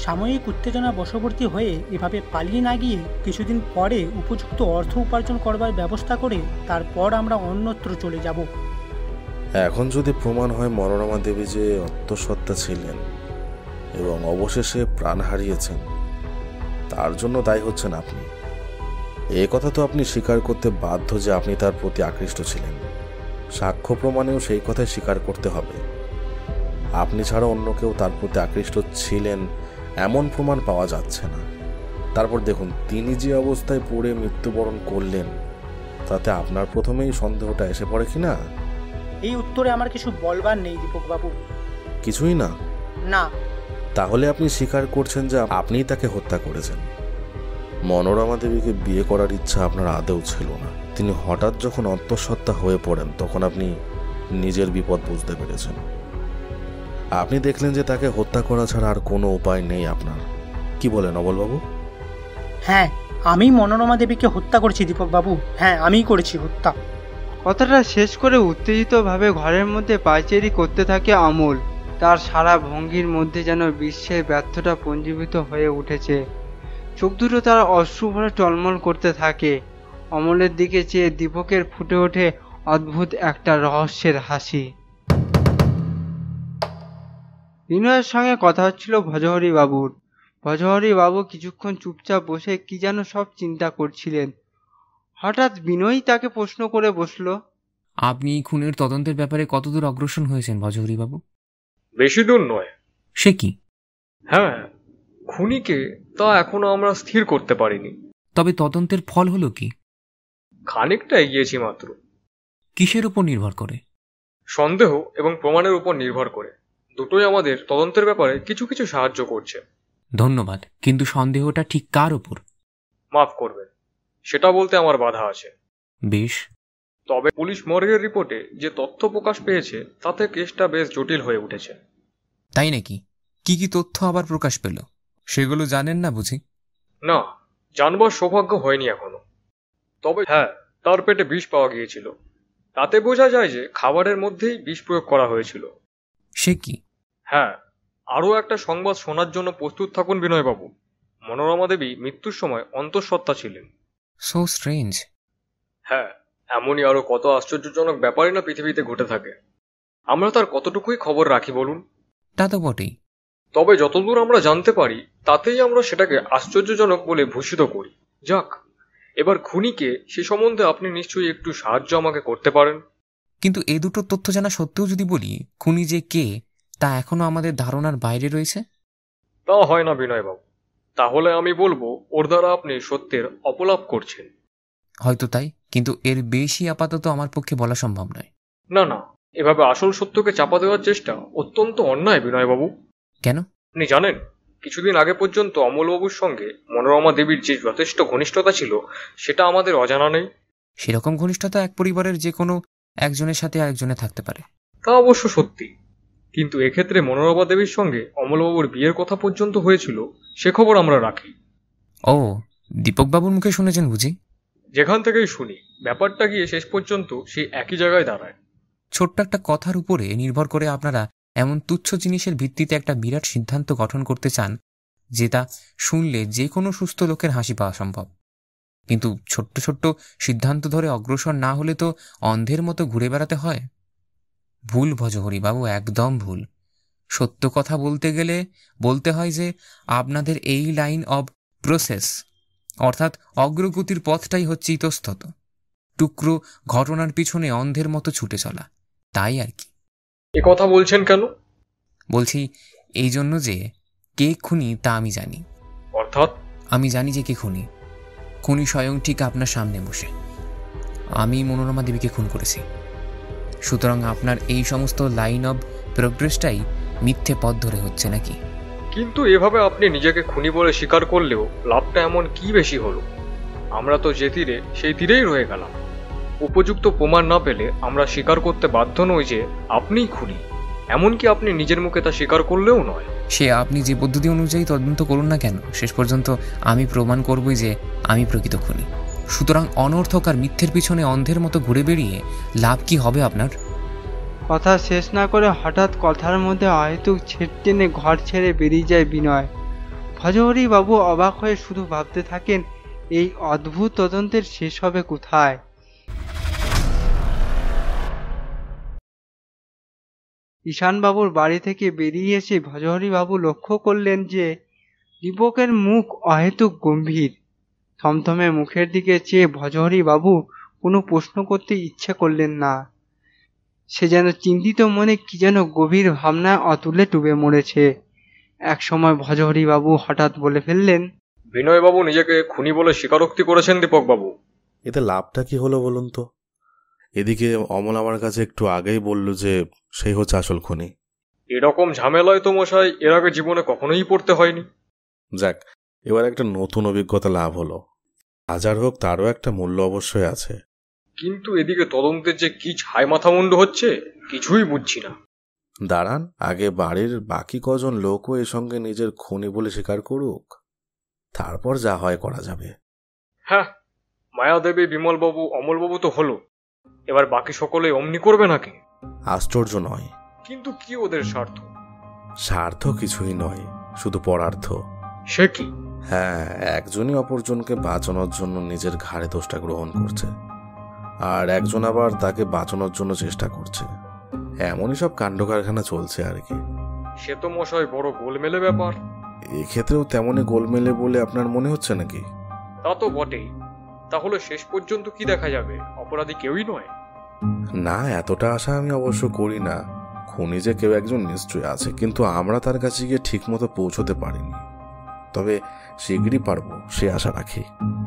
সাময়িক উত্তেজনা বশবর্তী হয়ে এভাবে পালিয়ে না গিয়ে কিছুদিন পরে উপযুক্ত অর্থ উপার্জন করবার ব্যবস্থা করে তারপর আমরা অন্যত্র চলে যাব। এখন যদি প্রমাণ হয় মনোরমা দেবী যে অন্তঃসত্ত্বা ছিলেন এবং অবশেষে প্রাণ হারিয়েছেন, তার জন্য দায়ী হচ্ছেন আপনি। এই কথা তো আপনি স্বীকার করতে বাধ্য যে আপনি তার প্রতি আকৃষ্ট ছিলেন। সাক্ষ্য প্রমাণেও সেই কথাই স্বীকার করতে হবে। আপনি ছাড়া অন্য কেউ তার প্রতি আকৃষ্ট ছিলেন এমন প্রমাণ পাওয়া যাচ্ছে না। তারপর দেখুন, তিনি যে অবস্থায় পড়ে মৃত্যুবরণ করলেন, তাতে আপনার প্রথমেই সন্দেহটা এসে পড়ে কি না? এই উত্তরে আমার কিছু বলবার নেই দীপক বাবু। কিছুই না? না। তাহলে আপনি স্বীকার করছেন যে আপনিই তাকে হত্যা করেছেন। মনোরমা দেবীকে বিয়ে করার ইচ্ছা আপনার আদৌ ছিল না। তিনি হঠাৎ যখন অন্তঃসত্ত্বা হয়ে পড়েন তখন আপনি নিজের বিপদ বুঝতে পেরেছেন। আপনি দেখলেন যে তাকে হত্যা করা ছাড়া আর কোনো উপায় নেই আপনার। কি বলেন অমলবাবু? হ্যাঁ, আমি মনোরমা দেবীকে হত্যা করেছি দীপক বাবু। হ্যাঁ, আমিই করেছি হত্যা। কথাটা শেষ করে উত্তেজিতভাবে ঘরের মধ্যে পায়চারি করতে থাকে অমল। তার সারা ভঙ্গির মধ্যে যেন বিশ্বের ব্যর্থতা পুঞ্জীভূত হয়ে উঠেছে। চোখ দুটো তার অশ্রু ভরে টলমল করতে থাকে। অমলের দিকে চেয়ে দীপকের ফুটে ওঠে অদ্ভুত একটা রহস্যের হাসি। বিনয়ের সঙ্গে কথা হচ্ছিল ভজহরি বাবুর। ভজহরি বাবু কিছুক্ষণ চুপচাপ বসে কি যেন সব চিন্তা করছিলেন। হঠাৎ বিনয়ই তাকে প্রশ্ন করে বসল, আপনি এই খুনের তদন্তের ব্যাপারে কতদূর অগ্রসর হয়েছেন ভজহরি বাবু? বেশি দূর নয়। সে কি? হ্যাঁ, খুনিকে তা এখনো আমরা স্থির করতে পারিনি। তবে তদন্তের ফল হলো কি? খানিকটা এগিয়েছি মাত্র। কিসের উপর নির্ভর করে? সন্দেহ এবং প্রমাণের উপর নির্ভর করে। দুটোই আমাদের তদন্তের ব্যাপারে কিছু কিছু সাহায্য করছে। ধন্যবাদ, কিন্তু সন্দেহটা ঠিক কার উপর? মাফ করবেন, সেটা বলতে আমার বাধা আছে। বেশ, তবে পুলিশ মর্গের রিপোর্টে যে তথ্য প্রকাশ পেয়েছে তাতে কেসটা বেশ জটিল হয়ে উঠেছে। তাই নাকি? কি কি তথ্য আবার প্রকাশ পেল? সেগুলো জানেন না বুঝি? না, জানবার সৌভাগ্য হয়নি এখনো। তবে হ্যাঁ, তার পেটে বিষ পাওয়া গিয়েছিল। তাতে বোঝা যায় যে খাবারের মধ্যেই বিষ প্রয়োগ করা হয়েছিল। সে কি? হ্যাঁ, আরও একটা সংবাদ শোনার জন্য প্রস্তুত থাকুন বিনয়বাবু। মনোরমা দেবী মৃত্যুর সময় অন্তঃসত্ত্বা ছিলেন। So strange. হ্যাঁ, এমনই আরো কত আশ্চর্যজনক ব্যাপারই না পৃথিবীতে ঘটে থাকে। আমরা তার কতটুকুই খবর রাখি বলুন? তা তো বটেই। তবে যতদূর আমরা জানতে পারি তাতেই আমরা সেটাকে আশ্চর্যজনক বলে ভূষিত করি। যাক, এবার খুনিকে সে সম্বন্ধে আপনি নিশ্চয়ই একটু সাহায্য আমাকে করতে পারেন। কিন্তু এ দুটো তথ্য জানা সত্ত্বেও যদি বলি খুনি যে কে তা এখনো আমাদের ধারণার বাইরে রয়েছে? তা হয় না বিনয়বাবু। তাহলে আমি বলবো ওর দ্বারা আপনি সত্যের অপলাপ করছেন। হয়তো তাই, কিন্তু এর বেশি আপাতত আমার পক্ষে বলা সম্ভব নয়। না না, এভাবে আসল সত্যকে চাপা দেওয়ার চেষ্টা অত্যন্ত অন্যায় বিনয়বাবু। কেন? আপনি জানেন, কিছুদিন আগে পর্যন্ত অমলবাবুর সঙ্গে মনোরমা দেবীর যে যথেষ্ট ঘনিষ্ঠতা ছিল সেটা আমাদের অজানা নেই। সেরকম ঘনিষ্ঠতা এক পরিবারের যে কোনো একজনের সাথে আরেকজনে থাকতে পারে। তা অবশ্য সত্যি, কিন্তু এক্ষেত্রে মনোরমা দেবীর সঙ্গে অমলবাবুর বিয়ের কথা পর্যন্ত হয়েছিল সে খবর আমরা রাখি। ও, দীপকবাবুর মুখে শুনেছেন বুঝি? যেখান থেকেই শুনি, ব্যাপারটা গিয়ে শেষ পর্যন্ত সেই একই জায়গায় দাঁড়ায়। ছোট্ট একটা কথার উপরে নির্ভর করে আপনারা এমন তুচ্ছ জিনিসের ভিত্তিতে একটা বিরাট সিদ্ধান্ত গঠন করতে চান যেটা শুনলে যে কোনো সুস্থ লোকের হাসি পাওয়া সম্ভব। কিন্তু ছোট্ট ছোট্ট সিদ্ধান্ত ধরে অগ্রসর না হলে তো অন্ধের মতো ঘুরে বেড়াতে হয়। ভুল ভজহরি বাবু, একদম ভুল। সত্য কথা বলতে গেলে বলতে হয় যে আপনাদের এই লাইন অব প্রসেস অর্থাৎ অগ্রগতির পথটাই হচ্ছে ইতস্তত, টুকরো ঘটনার পিছনে অন্ধের মতো ছুটে চলা, তাই আর কি। এ কথা বলছেন কেন? বলছি এই জন্য যে কে খুনি তা আমি জানি। অর্থাৎ? আমি জানি যে কে খুনি। খুনি স্বয়ং ঠিক আপনার সামনে বসে। আমি মনোরমা দেবীকে খুন করেছি। সুতরাং আপনার এই সমস্ত লাইন অব প্রোগ্রেসটাই মিথ্যে পথ ধরে হচ্ছে নাকি? কিন্তু এভাবে আপনি নিজেকে খুনি বলে স্বীকার করলেও লাভটা এমন কি বেশি হলো? আমরা তো যে তীরে সেই তীরেই রয়ে গেলাম। উপযুক্ত প্রমাণ না পেলে আমরা স্বীকার করতে বাধ্য নই যে আপনিই খুনি। এমনকি আপনি নিজের মুখে তা স্বীকার করলেও নয়। সে আপনি যে পদ্ধতি অনুযায়ী তদন্ত করুন না কেন, শেষ পর্যন্ত আমি প্রমাণ করবই যে আমি প্রকৃত খুনি। সুতরাং অনর্থক আর মিথ্যের পিছনে অন্ধের মতো ঘুরে বেরিয়ে লাভ কি হবে আপনার? কথা শেষ না করে হঠাৎ কথার মধ্যে অহেতুক ছেদ টেনে ঘর ছেড়ে বেরিয়ে যায় বিনয়। ভজহরি বাবু অবাক হয়ে শুধু ভাবতে থাকেন এই অদ্ভুত তদন্তের শেষ হবে কোথায়। ঈশানবাবুর বাড়ি থেকে বেরিয়ে এসে ভজহরি বাবু লক্ষ্য করলেন যে দীপকের মুখ অহেতুক গম্ভীর। থমথমে মুখের দিকে চেয়ে ভজহরি বাবু কোনো প্রশ্ন করতে ইচ্ছে করলেন না। সে যেন চিন্তিত মনে কি যেন গভীর ভাবনায় অতুলে ডুবে মরেছে। এক সময় ভজহরি বাবু হঠাৎ বলে ফেললেন, বিনয়বাবু নিজেকে খুনি বলে স্বীকারোক্তি করেছেন দীপকবাবু। এতে লাভটা কি হলো বলুন তো? এদিকে অমল আমার কাছে একটু আগেই বলল যে সেই হচ্ছে আসল খুনি। এরকম ঝামেলায় তো মশাই এর আগে জীবনে কখনোই পড়তে হয়নি। যাক, এবার একটা নতুন অভিজ্ঞতা লাভ হলো। হাজার হোক তারও একটা মূল্য অবশ্যই আছে। কিন্তু এদিকে তদন্তের যে কি ছাই মাথামুন্ডু হচ্ছে কিছুই বুঝছি না। দাঁড়ান, আগে বাড়ির বাকি কজন লোকও এর সঙ্গে নিজের খুনি বলে স্বীকার করুক, তারপর যা হয় করা যাবে। হ্যাঁ, মায়াদেবী, বিমলবাবু, অমলবাবু তো হলো, এবার বাকি সকলে অমনি করবে নাকি? আশ্চর্য নয়। কিন্তু কি ওদের স্বার্থ? স্বার্থ কিছুই নয়, শুধু পরার্থ। সে কি? হ্যাঁ, একজনই অপরজনকে বাঁচানোর জন্য নিজের ঘাড়ে দোষটা গ্রহণ করছে, আর একজন আবার তাকে বাঁচানোর জন্য চেষ্টা করছে। এমনই সব কাণ্ড কারখানা চলছে আর কি। সে তো মশাই বড় গোলমেলে ব্যাপার। এক্ষেত্রেও তেমনই গোলমেলে বলে আপনার মনে হচ্ছে নাকি? তা তো বটেই। তাহলে শেষ পর্যন্ত কি দেখা যাবে? অপরাধী কেউই নয়? না, এতটা আশা আমি অবশ্য করি না। খুনি যে কেউ একজন নিশ্চয়ই আছে, কিন্তু আমরা তার কাছে গিয়ে ঠিক মতো পৌঁছতে পারিনি। তবে শীঘ্রই পারবো, সে আশা রাখি।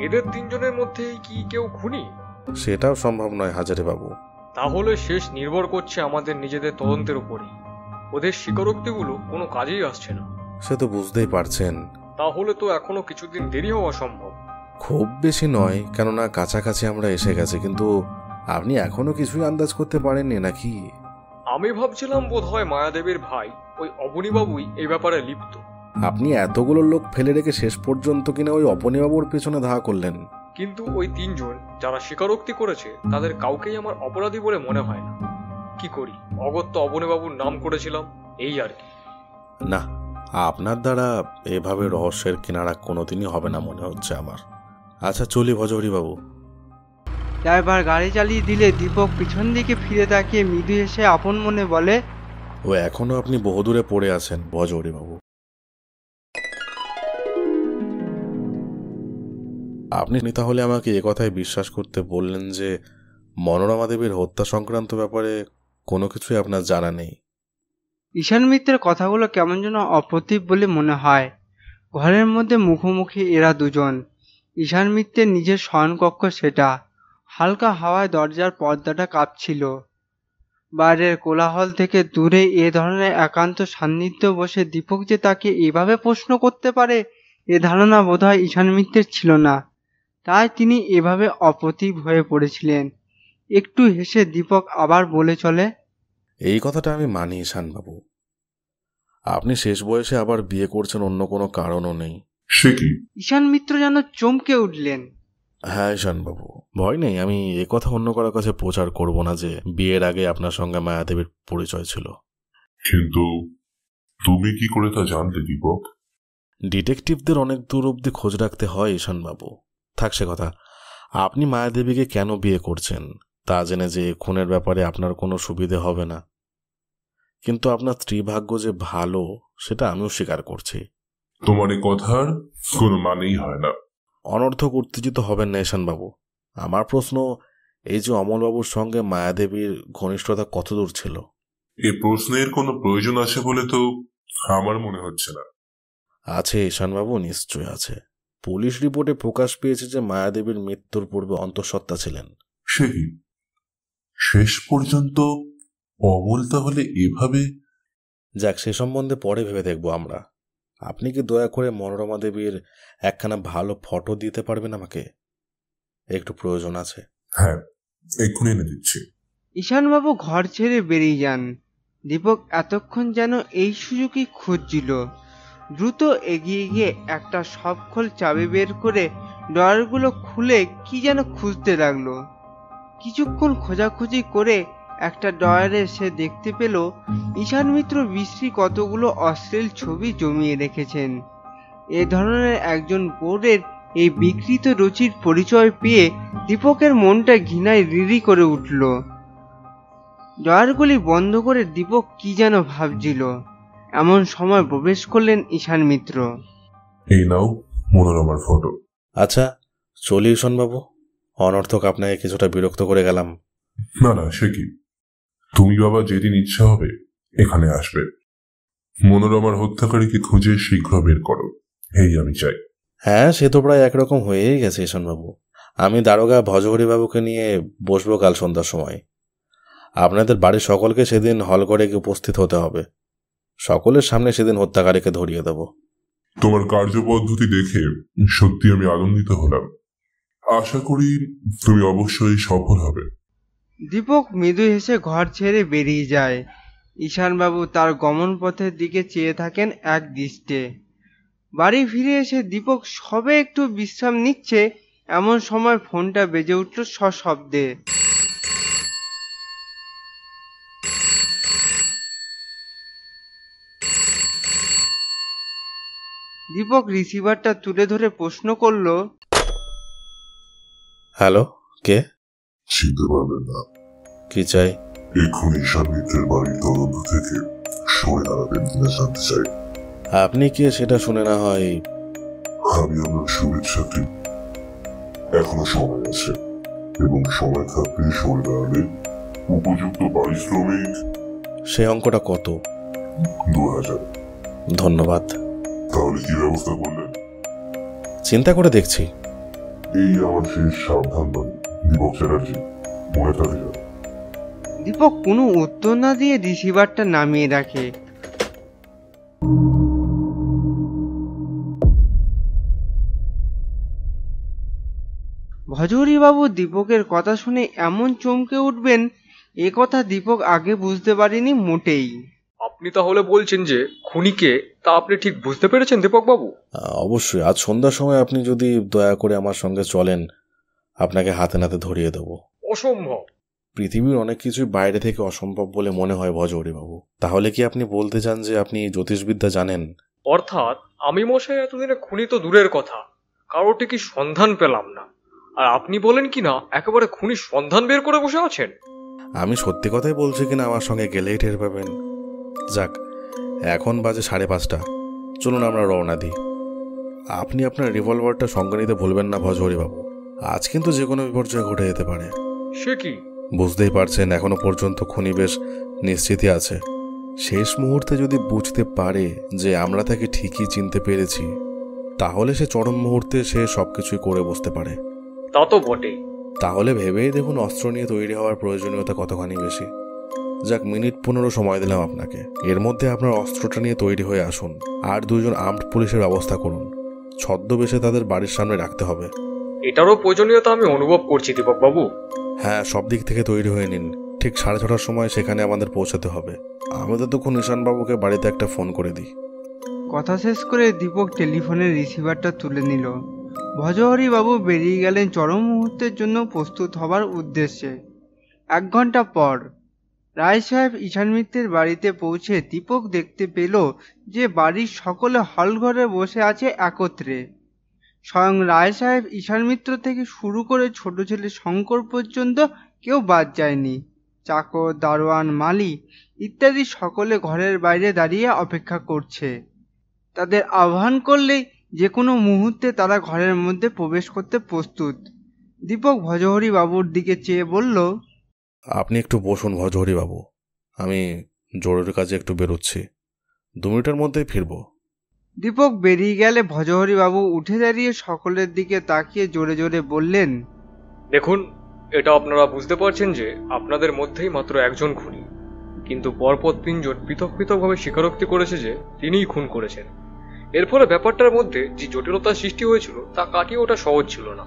এদের তিনজনের মধ্যে কি কেউ খুনি? সেটাও সম্ভব নয় হাজারে বাবু। তাহলে শেষ নির্ভর করছে আমাদের নিজেদের তদন্তের উপরই। ওদের স্বীকারোক্তিগুলো কোনো কাজেই আসছে না। সে তো বুঝতেই পারছেন। তাহলে তো এখনো কিছুদিন দেরি হওয়া সম্ভব। খুব বেশি নয়, কেননা কাছাকাছি আমরা এসে গেছি। কিন্তু আপনি এখনো কিছুই আন্দাজ করতে পারেননি নাকি? আমি ভাবছিলাম বোধহয় মায়াদেবীর ভাই ওই অবনীবাবুই এই ব্যাপারে লিপ্ত। আপনি এতগুলো লোক ফেলে রেখে শেষ পর্যন্ত কিনা ওই অপনীবাবুর পেছনে ধাওয়া করলেন। কিন্তু ওই তিনজন যারা স্বীকারোক্তি করেছে তাদের কাউকেই আমার অপরাধী বলে মনে হয় না। কি করি, অগত্যা অবনীবাবুর নাম করেছিলাম, এই আর কি। না, আপনার দ্বারা এভাবে রহস্যের কিনারা কোনোদিনই হবে না মনে হচ্ছে আমার। আচ্ছা চলি ভজহরি বাবু। ড্রাইভার গাড়ি চালিয়ে দিলে দীপক পিছন দিকে ফিরে তাকিয়ে মৃদু হেসে আপন মনে বলে, ও এখনো আপনি বহুদূরে পড়ে আছেন ভজহরি বাবু। আপনি তাহলে আমাকে একথায় বিশ্বাস করতে বললেন যে মনোরমা দেবীর হত্যা সংক্রান্ত ব্যাপারে কোনো কিছুই আপনার জানা নেই? ঈশান মিত্রের কথাগুলো কেমন যেন অপ্রতিভ বলে মনে হয়। ঘরের মধ্যে মুখোমুখি এরা দুজন। ঈশান মিত্রের নিজের শয়নকক্ষ সেটা। হালকা হাওয়ায় দরজার পর্দাটা কাঁপছিল। বাইরের কোলাহল থেকে দূরে এ ধরনের একান্ত সান্নিধ্য বসে দীপক যে তাকে এভাবে প্রশ্ন করতে পারে, এ ধারণা বোধহয় ঈশান মিত্রের ছিল না। তাই তিনি এভাবে অপ্রতিভ হয়ে পড়েছিলেন। একটু হেসে দীপক আবার বলে চলে, এই কথাটা আমি মানি ঈশানবাবু। আপনি শেষ বয়সে আবার বিয়ে করছেন, অন্য কোনো কারণও নেই। সে কি? ঈশান মিত্র যেন চমকে উঠলেন। হ্যাঁ ঈশানবাবু, ভয় নেই। আমি কথা অন্য কারোর কাছে প্রচার করব না যে বিয়ের আগে আপনার সঙ্গে মায়াদেবীর পরিচয় ছিল। কিন্তু তুমি কি করে তা জানলে দীপক? ডিটেকটিভদের অনেক দূর অব্দি খোঁজ রাখতে হয় ঈশানবাবু। থাক সে কথা। আপনি মায়াদেবীকে কেন বিয়ে করছেন তা জেনে যে খুনের ব্যাপারে আপনার কোনো সুবিধে হবে না, কিন্তু আপনার স্ত্রী ভাগ্য যে ভালো সেটা আমিও স্বীকার করছি। তোমার এই কথার কোনো মানেই হয় না। অনর্থক উত্তেজিত হবেন না ঈশানবাবু। আমার প্রশ্ন, এই যে অমলবাবুর সঙ্গে মায়াদেবীর ঘনিষ্ঠতা কতদূর ছিল? এই প্রশ্নের কোনো প্রয়োজন আছে বলে তো আমার মনে হচ্ছে না। আছে ঈশানবাবু, নিশ্চয় আছে। পুলিশ রিপোর্টে প্রকাশ পেয়েছে যে মায়াদেবীর মৃত্যুর পূর্বে অন্তঃসত্ত্বা ছিলেন। সে কি? শেষ পর্যন্ত অমল তাহলে এভাবে? যাক, সে সম্বন্ধে পরে ভেবে দেখব আমরা। আপনি কি দয়া করে মনোরমা দেবীর একখানা ভালো ফটো দিতে পারবেন আমাকে? একটু প্রয়োজন আছে। হ্যাঁ, এক্ষুনি এনে দিচ্ছি। ঈশানবাবু ঘর ছেড়ে বেরিয়ে যান। দীপক এতক্ষণ যেন এই সুযোগই খুঁজছিল। দ্রুত এগিয়ে গিয়ে একটা সবখোল চাবি বের করে ড্রয়ারগুলো খুলে কি যেন খুঁজতে লাগলো। কিছুক্ষণ খোঁজাখুঁজি করে একটা ড্রয়ারে সে দেখতে পেল ঈশান মিত্র বিশ্রী কতগুলো অশ্লীল ছবি জমিয়ে রেখেছেন। এ ধরনের একজন বোর্ডের এই বিকৃত রুচির পরিচয় পেয়ে দীপকের মনটা ঘৃণায় রিরি করে উঠল। ড্রয়ারগুলি বন্ধ করে দীপক কি যেন ভাবছিল। এমন সময় প্রবেশ করলেন ঈশান মিত্র। এই নাও মনোরমার ফটো। আচ্ছা চলি ঈশানবাবু, অনর্থক আপনাকে কিছুটা বিরক্ত করে গেলাম। না না, সে কি, তুমি বাবা যেদিন ইচ্ছা হবে এখানে আসবে। মনোরমার হত্যাকারীকে খুঁজে শীঘ্র বের করো, এই আমি চাই। হ্যাঁ, সে তো প্রায় একরকম হয়েই গেছে ঈশানবাবু। আমি দারোগা ভজহরিবাবুকে নিয়ে বসবো কাল সন্ধ্যার সময়। আপনাদের বাড়ির সকলকে সেদিন হল করে গিয়ে উপস্থিত হতে হবে। সকলের সামনে সেদিন হত্যাকারীকে ধরিয়ে দেব। তোমার কার্যপদ্ধতি দেখে সত্যি আমি আনন্দিত হলাম। আশা করি তুমি অবশ্যই সফল হবে। দীপক মৃদু হেসে ঘর ছেড়ে বেরিয়ে যায়। ঈশানবাবু তার গমন পথের দিকে চেয়ে থাকেন এক দৃষ্টে। বাড়ি ফিরে এসে দীপক সবে একটু বিশ্রাম নিচ্ছে, এমন সময় ফোনটা বেজে উঠল সশব্দে। দীপক রিসিভারটা তুলে ধরে প্রশ্ন করলো, হ্যালো, কে? চিনতে পারবেন না? কি চাই? এক্ষুনি ঈশান মিত্রের বাড়ির তদন্ত থেকে সরে দাঁড়াবেন কিনা জানতে চাই। আপনি কে সেটা শুনে না হয়? আমি আমার শুভেচ্ছাটি। এখনো সময় আছে, এবং সময় থাকলে সরে দাঁড়ালে উপযুক্ত পারিশ্রমিক। সে অঙ্কটা কত? 2000। ধন্যবাদ। তাহলে কি ব্যবস্থা করলেন? চিন্তা করে দেখছি। এই আমার শেষ সাবধান বাণী, দীপক চ্যাটার্জি, মনে থাকে যান। দীপক কোনো উত্তর না দিয়ে রিসিভারটা নামিয়ে রাখে। ভজহরিবাবু দীপকের কথা শুনে এমন চমকে উঠবেন, এ কথা দীপক আগে বুঝতে পারেনি মোটেই। আপনি তাহলে বলছেন যে খুনিকে, তা আপনি ঠিক বুঝতে পেরেছেন দীপক বাবু? অবশ্যই। আজ সন্ধ্যার সময় আপনি যদি দয়া করে আমার সঙ্গে চলেন, আপনাকে হাতে নাতে ধরিয়ে দেব। অসম্ভব। পৃথিবীর অনেক কিছুই বাইরে থেকে অসম্ভব বলে মনে হয় ভজহরিবাবু। তাহলে কি আপনি বলতে চান যে আপনি জ্যোতিষবিদ্যা জানেন? অর্থাৎ আমি মশাই এতদিনে খুনি তো দূরের কথা, কারোটি কি সন্ধান পেলাম না, আর আপনি বলেন কি না একেবারে খুনি সন্ধান বের করে বসে আছেন। আমি সত্যি কথাই বলছি কিনা আমার সঙ্গে গেলেই টের পাবেন। যাক, এখন বাজে 5:30। চলুন আমরা রওনা দিই। আপনি আপনার রিভলভারটা সঙ্গে নিতে ভুলবেন না ভজহরিবাবু। আজ কিন্তু যে কোনো বিপর্যয় ঘটে যেতে পারে। সে কি? বুঝতেই পারছেন, এখনো পর্যন্ত খুনি বেশ নিশ্চিতই আছে। শেষ মুহূর্তে যদি বুঝতে পারে যে আমরা তাকে ঠিকই চিনতে পেরেছি, তাহলে সে চরম মুহূর্তে সে সবকিছুই করে বসতে পারে। তা তো বটেই। তাহলে ভেবেই দেখুন অস্ত্র নিয়ে তৈরি হওয়ার প্রয়োজনীয়তা কতখানি বেশি। যাক, মিনিট 15 সময় দিলাম আপনাকে। এর মধ্যে আপনার অস্ত্রটা নিয়ে তৈরি হয়ে আসুন, আর 2জন আর্মড পুলিশের ব্যবস্থা করুন। ছদ্মবেশে তাদের বাড়ির সামনে রাখতে হবে। এটারও প্রয়োজনীয়তা আমি অনুভব করছি দীপক বাবু। হ্যাঁ, সব দিক থেকে তৈরি হয়ে নিন। ঠিক 6:30টার সময় সেখানে আমাদের পৌঁছাতে হবে। আমি ততক্ষণ ঈশানবাবুকে বাড়িতে একটা ফোন করে দিই। কথা শেষ করে দীপক টেলিফোনের রিসিভারটা তুলে নিল। ভজহরিবাবু বেরিয়ে গেলেন চরম মুহূর্তের জন্য প্রস্তুত হবার উদ্দেশ্যে। 1 ঘন্টা পর রায় সাহেব ঈশান মিত্রের বাড়িতে পৌঁছে দীপক দেখতে পেল যে বাড়ির সকলে হলঘরে বসে আছে একত্রে। স্বয়ং রায় সাহেব, ঈশান মিত্র থেকে শুরু করে ছোট ছেলে শঙ্কর পর্যন্ত কেউ বাদ যায়নি। চাকর, দারোয়ান, মালি ইত্যাদি সকলে ঘরের বাইরে দাঁড়িয়ে অপেক্ষা করছে। তাদের আহ্বান করলেই যে কোনো মুহূর্তে তারা ঘরের মধ্যে প্রবেশ করতে প্রস্তুত। দীপক ভজহরিবাবুর দিকে চেয়ে বলল, আপনি একটু বসুন ভজহরিবাবু, আমি জরুরি কাজে একটু বেরোচ্ছি। 2 মিনিটের মধ্যেই ফিরব। দীপক বেরিয়ে গেলে ভজহরিবাবু উঠে দাঁড়িয়ে সকলের দিকে তাকিয়ে জোরে জোরে বললেন, দেখুন, এটা আপনারা বুঝতে পারছেন যে আপনাদের মধ্যেই মাত্র একজন খুনি, কিন্তু পরপর 3 জন পৃথক পৃথকভাবে স্বীকারোক্তি করেছে যে তিনিই খুন করেছেন। এর ফলে ব্যাপারটার মধ্যে যে জটিলতার সৃষ্টি হয়েছিল তা কাটিয়ে ওঠা সহজ ছিল না।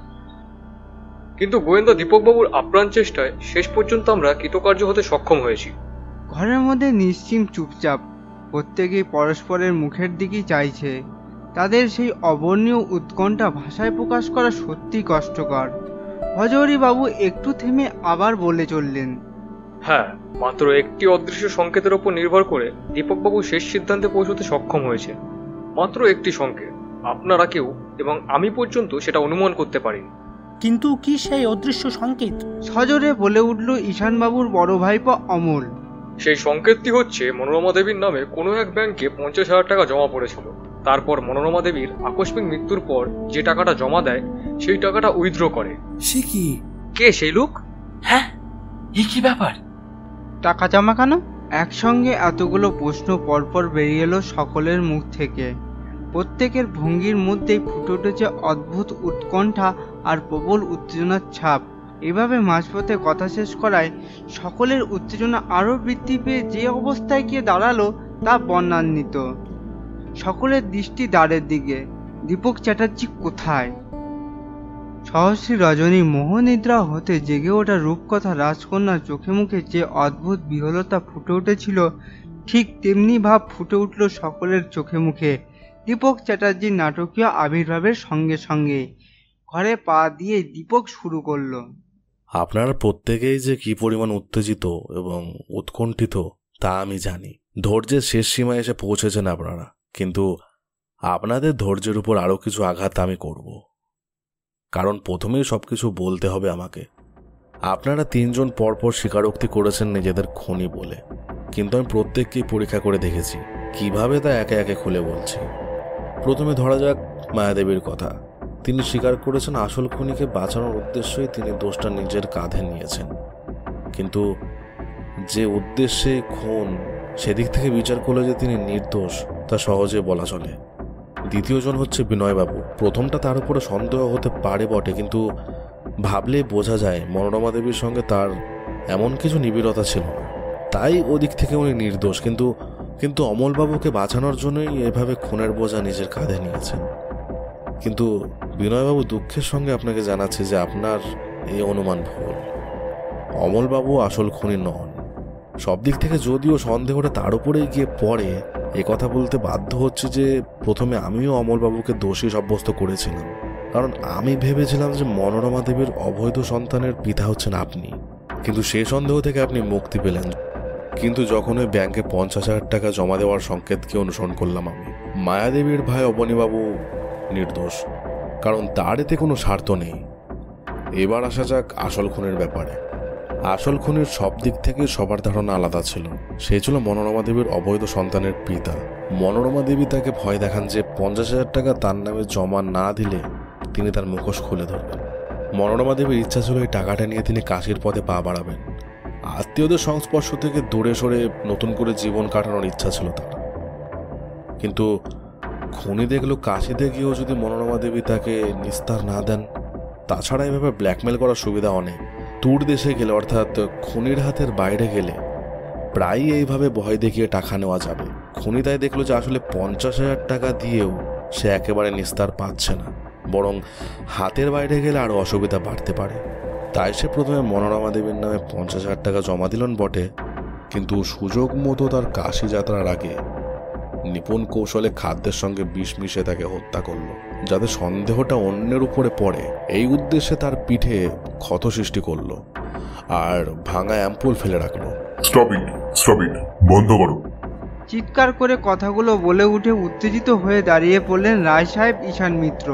কিন্তু গোয়েন্দা দীপকবাবুর আপ্রাণ চেষ্টায় শেষ পর্যন্ত আমরা কৃতকার্য হতে সক্ষম হয়েছি। ঘরের মধ্যে নিশ্চিম চুপচাপ, প্রত্যেকেই পরস্পরের মুখের দিকেই চাইছে। তাদের সেই অবর্ণীয় উৎকণ্ঠা ভাষায় প্রকাশ করা সত্যি কষ্টকর। ভজহরিবাবু একটু থেমে আবার বলে চললেন, হ্যাঁ, মাত্র একটি অদৃশ্য সংকেতের উপর নির্ভর করে দীপকবাবু শেষ সিদ্ধান্তে পৌঁছতে সক্ষম হয়েছে। মাত্র একটি সংকেত। আপনারা কেউ এবং আমি পর্যন্ত সেটা অনুমান করতে পারিনি। কিন্তু কি সেই অদৃশ্য সংকেত? সজোরে বলে উঠল ঈশানবাবুর বড় ভাইপো অমল। সেই সংকেতটি হচ্ছে মনোরমা দেবীর নামে কোনো এক ব্যাংকে 50,000 টাকা জমা পড়েছিল। তারপর মনোরমা দেবীর আকস্মিক মৃত্যুর পর যে টাকাটা জমা দেয় সেই টাকাটা উইথড্র করে। সে কি? কে সেই লোক? হ্যাঁ, এ কি ব্যাপার? টাকা জমা কেন? একসঙ্গে এতগুলো প্রশ্ন পরপর বেরিয়ে এলো সকলের মুখ থেকে। প্রত্যেকের ভঙ্গির মধ্যেই ফুটে উঠেছে অদ্ভুত উৎকণ্ঠা আর প্রবল উত্তেজনার ছাপ। এভাবে মাঝপথে কথা শেষ করায় সকলের উত্তেজনা আরও বৃদ্ধি পেয়ে যে অবস্থায় গিয়ে দাঁড়ালো তা বর্ণান্বিত। সকলের দৃষ্টি দ্বারের দিকে। দীপক চ্যাটার্জি কোথায়? সহস্রী রজনী মোহনিদ্রা হতে জেগে ওঠা রূপকথা রাজকন্যার চোখে মুখে যে অদ্ভুত বিহ্বলতা ফুটে উঠেছিল, ঠিক তেমনি ভাব ফুটে উঠল সকলের চোখে মুখে দীপক চ্যাটার্জির নাটকীয় আবির্ভাবের সঙ্গে সঙ্গে। ঘরে পা দিয়ে দীপক শুরু করল, আপনারা প্রত্যেকেই যে কি পরিমাণ উত্তেজিত এবং উৎকণ্ঠিত তা আমি জানি। ধৈর্যের শেষ সীমায় এসে পৌঁছেছেন আপনারা, কিন্তু আপনাদের ধৈর্যের উপর আরও কিছু আঘাত আমি করব, কারণ প্রথমেই সব কিছু বলতে হবে আমাকে। আপনারা 3 জন পরপর স্বীকারোক্তি করেছেন নিজেদের খুনি বলে, কিন্তু আমি প্রত্যেককেই পরীক্ষা করে দেখেছি কিভাবে তা একে একে খুলে বলছি। প্রথমে ধরা যাক মায়াদেবীর কথা। তিনি স্বীকার করেছেন আসল খুনিকে বাঁচানোর উদ্দেশ্যেই তিনি দোষটা নিজের কাঁধে নিয়েছেন, কিন্তু যে উদ্দেশ্যে খুন সেদিক থেকে বিচার করলে যে তিনি নির্দোষ তা সহজে বলা চলে। দ্বিতীয়জন হচ্ছে বিনয়বাবু। প্রথমটা তার উপরে সন্দেহ হতে পারে বটে, কিন্তু ভাবলেই বোঝা যায় মনোরমা দেবীর সঙ্গে তার এমন কিছু নিবিড়তা ছিল না, তাই ওদিক থেকে উনি নির্দোষ। কিন্তু অমলবাবুকে বাঁচানোর জন্যই এভাবে খুনের বোঝা নিজের কাঁধে নিয়েছেন। কিন্তু বিনয়বাবু, দুঃখের সঙ্গে আপনাকে জানাচ্ছি যে আপনার এই অনুমান ভুল। অমলবাবু আসল খুনি নন। সব দিক থেকে যদিও সন্দেহটা তার উপরেই গিয়ে পড়ে, এ কথা বলতে বাধ্য হচ্ছে যে প্রথমে আমিও অমলবাবুকে দোষী সাব্যস্ত করেছিলাম, কারণ আমি ভেবেছিলাম যে মনোরমা দেবীর অবৈধ সন্তানের পিতা হচ্ছেন আপনি। কিন্তু সেই সন্দেহ থেকে আপনি মুক্তি পেলেন। কিন্তু যখন ওই ব্যাংকে 50,000 টাকা জমা দেওয়ার সংকেতকে অনুসরণ করলাম আমি, মায়াদেবীর ভাই অবনীবাবু নির্দোষ, কারণ তার এতে কোনো স্বার্থ নেই। এবার আসা যাক আসল খুনের ব্যাপারে। আসল খুনির সব দিক থেকে সবার ধারণা আলাদা ছিল। সে ছিল মনোরমা দেবীর অবৈধ সন্তানের পিতা। মনোরমা দেবী তাকে ভয় দেখান যে 50,000 টাকা তার নামে জমা না দিলে তিনি তার মুখোশ খুলে ধরবেন। মনোরমা দেবীর ইচ্ছা ছিল এই টাকাটা নিয়ে তিনি কাশির পথে পা বাড়াবেন। আত্মীয়দের সংস্পর্শ থেকে দূরে সরে নতুন করে জীবন কাটানোর ইচ্ছা ছিল তার। কিন্তু খুনি দেখলো কাশিতে গিয়েও যদি মনোরমা দেবী তাকে নিস্তার না দেন, তাছাড়া এভাবে ব্ল্যাকমেল করার সুবিধা অনেক। দূর দেশে গেলে, অর্থাৎ খুনির হাতের বাইরে গেলে প্রায়ই এইভাবে ভয় দেখিয়ে টাকা নেওয়া যাবে। খুনি তাই দেখলো যে আসলে 50,000 টাকা দিয়েও সে একেবারে নিস্তার পাচ্ছে না, বরং হাতের বাইরে গেলে আরও অসুবিধা বাড়তে পারে। তাই সে প্রথমে মনোরমা দেবীর নামে 50,000 টাকা জমা দিলেন বটে, কিন্তু সুযোগ মতো তার কাশি যাত্রার আগে নিপুণ কৌশলে খাদ্যের সঙ্গে বিষ মিশিয়ে তাকে হত্যা করলো, যাতে সন্দেহটা অন্যের উপরে পড়ে। এই উদ্দেশ্যে তার পিঠে ক্ষত সৃষ্টি করলো আর ভাঙা অ্যাম্পুল ফেলে রাখলো। স্টপ ইট, বন্ধ করো। চিৎকার করে কথাগুলো বলে উঠে উত্তেজিত হয়ে দাঁড়িয়ে পড়লেন রায় সাহেব ঈশান মিত্র।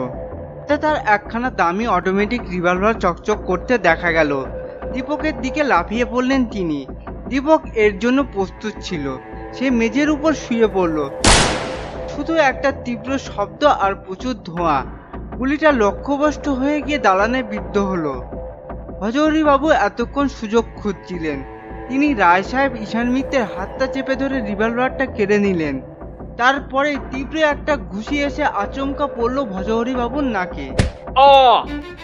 তার একখানা দামি অটোমেটিক রিভলভার চকচক করতে দেখা গেল। দীপকের দিকে লাফিয়ে পড়লেন তিনি। দীপক এর জন্য প্রস্তুত ছিল। সে মেঝের উপর শুয়ে পড়ল। শুধু একটা তীব্র শব্দ আর প্রচুর ধোঁয়া। গুলিটা লক্ষ্যভ্রষ্ট হয়ে গিয়ে দালানে বিদ্ধ হলো। ভজহরি বাবু এতক্ষণ সুযোগ খুঁজছিলেন। তিনি রায় সাহেব ঈশান মিত্রের হাতটা চেপে ধরে রিভলভারটা কেড়ে নিলেন। তারপরে তীব্র একটা ঘুষি এসে আচমকা পড়ল ভজহরি বাবুর নাকে।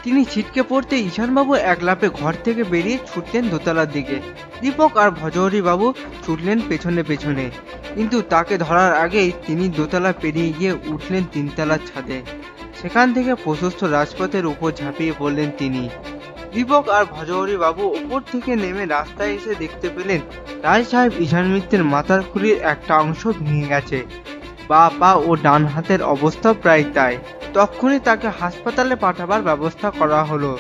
তিনি ছিটকে পড়তে ঈশানবাবু এক লাফে ঘর থেকে বেরিয়ে ছুটলেন দোতলার দিকে। দীপক আর ভজহরি বাবু ছুটলেন পেছনে পেছনে, কিন্তু তাকে ধরার আগেই তিনি দোতলা পেরিয়ে গিয়ে উঠলেন 3তলার ছাদে। সেখান থেকে প্রশস্ত রাজপথের উপর ঝাঁপিয়ে পড়লেন তিনি। দীপক আর ভজহরি বাবু উপর থেকে নেমে রাস্তায় এসে দেখতে পেলেন রায় সাহেব ঈশান মিত্রের মাথার খুলির একটা অংশ ভেঙে গেছে। বা পা ও ডান হাতের অবস্থা প্রায় তাই। তখনই তাকে হাসপাতালে পাঠাবার ব্যবস্থা করা হলো।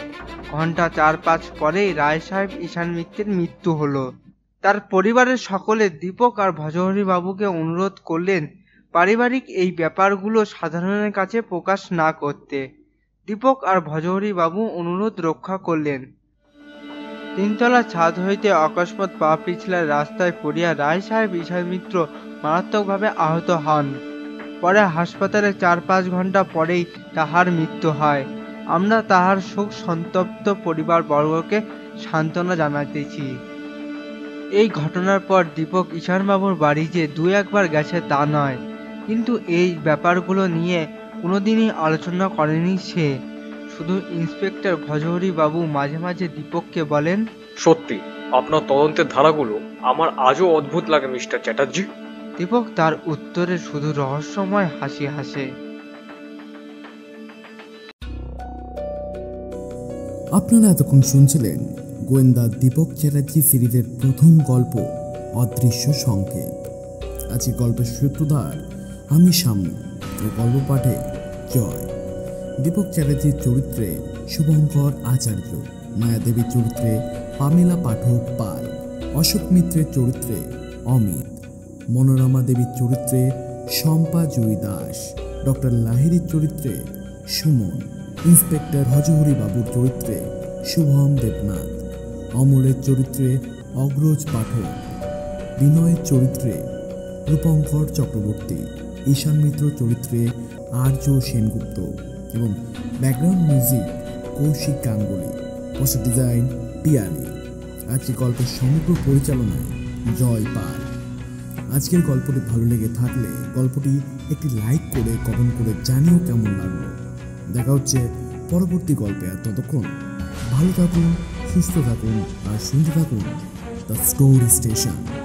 ঘন্টা 4-5 পরেই রায় সাহেব ঈশান মিত্রের মৃত্যু হলো। তার পরিবারের সকলে দীপক আর ভজহরি বাবুকে অনুরোধ করলেন পারিবারিক এই ব্যাপারগুলো সাধারণের কাছে প্রকাশ না করতে। দীপক আর ভজহরি বাবু অনুরোধ রক্ষা করলেন। 3তলা ছাদ হইতে অকস্মাৎ পা পিছলায় রাস্তায় পড়িয়া রায় সাহেব ঈশান মিত্র মারাত্মকভাবে আহত হন। পরে হাসপাতালে 4-5 ঘন্টা পরেই তাহার মৃত্যু হয়। আমরা তাহার শোক সন্তপ্ত পরিবার বর্গকে সান্ত্বনা জানাইতেছি। এই ঘটনার পর দীপক ঈশানবাবুর বাড়ি যে 2-1 বার গেছে তা নয়, কিন্তু এই ব্যাপারগুলো নিয়ে কোনোদিনই আলোচনা করেনি সে। শুধু ইন্সপেক্টর ভজহরি বাবু মাঝে মাঝে দীপককে বলেন, সত্যি আপনার তদন্তের ধারাগুলো আমার আজও অদ্ভুত লাগে মিস্টার চ্যাটার্জি। দীপক তার উত্তরে শুধু রহস্যময় হাসি হাসে। আপনারা এতক্ষণ শুনছিলেন গোয়েন্দা দীপক চ্যাটার্জি সিরিজের প্রথম গল্প অদৃশ্য সংকেত। আজকের গল্পের সূত্রধার আমি সাম্য ও গল্প পাঠে জয়। দীপক চ্যাটার্জির চরিত্রে শুভঙ্কর আচার্য, মায়াদেবীর চরিত্রে পামেলা পাঠক পাল, অশোক মিত্রের চরিত্রে অমিত, মনোরমা দেবীর চরিত্রে শম্পা জুই দাস, ডক্টর লাহিড়ির চরিত্রে সুমন, ইন্সপেক্টর ভজহরি বাবুর চরিত্রে শুভম দেবনাথ, অমলের চরিত্রে অগ্রজ পাঠক, বিনয়ের চরিত্রে রূপঙ্কর চক্রবর্তী, ঈশান মিত্র চরিত্রে আর্য সেনগুপ্ত এবং background music Koushik Ganguly, poster design Piyali. আজকের গল্পের সমগ্র পরিচালনায় জয় পাল। আজকের গল্পটি ভালো লেগে থাকলে গল্পটি একটি লাইক করে কমেন্ট করে জানিও কেমন লাগলো। দেখা হচ্ছে পরবর্তী গল্পে। আর ততক্ষণ ভালো থাকুন, সুস্থ থাকুন আর শুনতে থাকুন দ্য স্টোরি স্টেশন।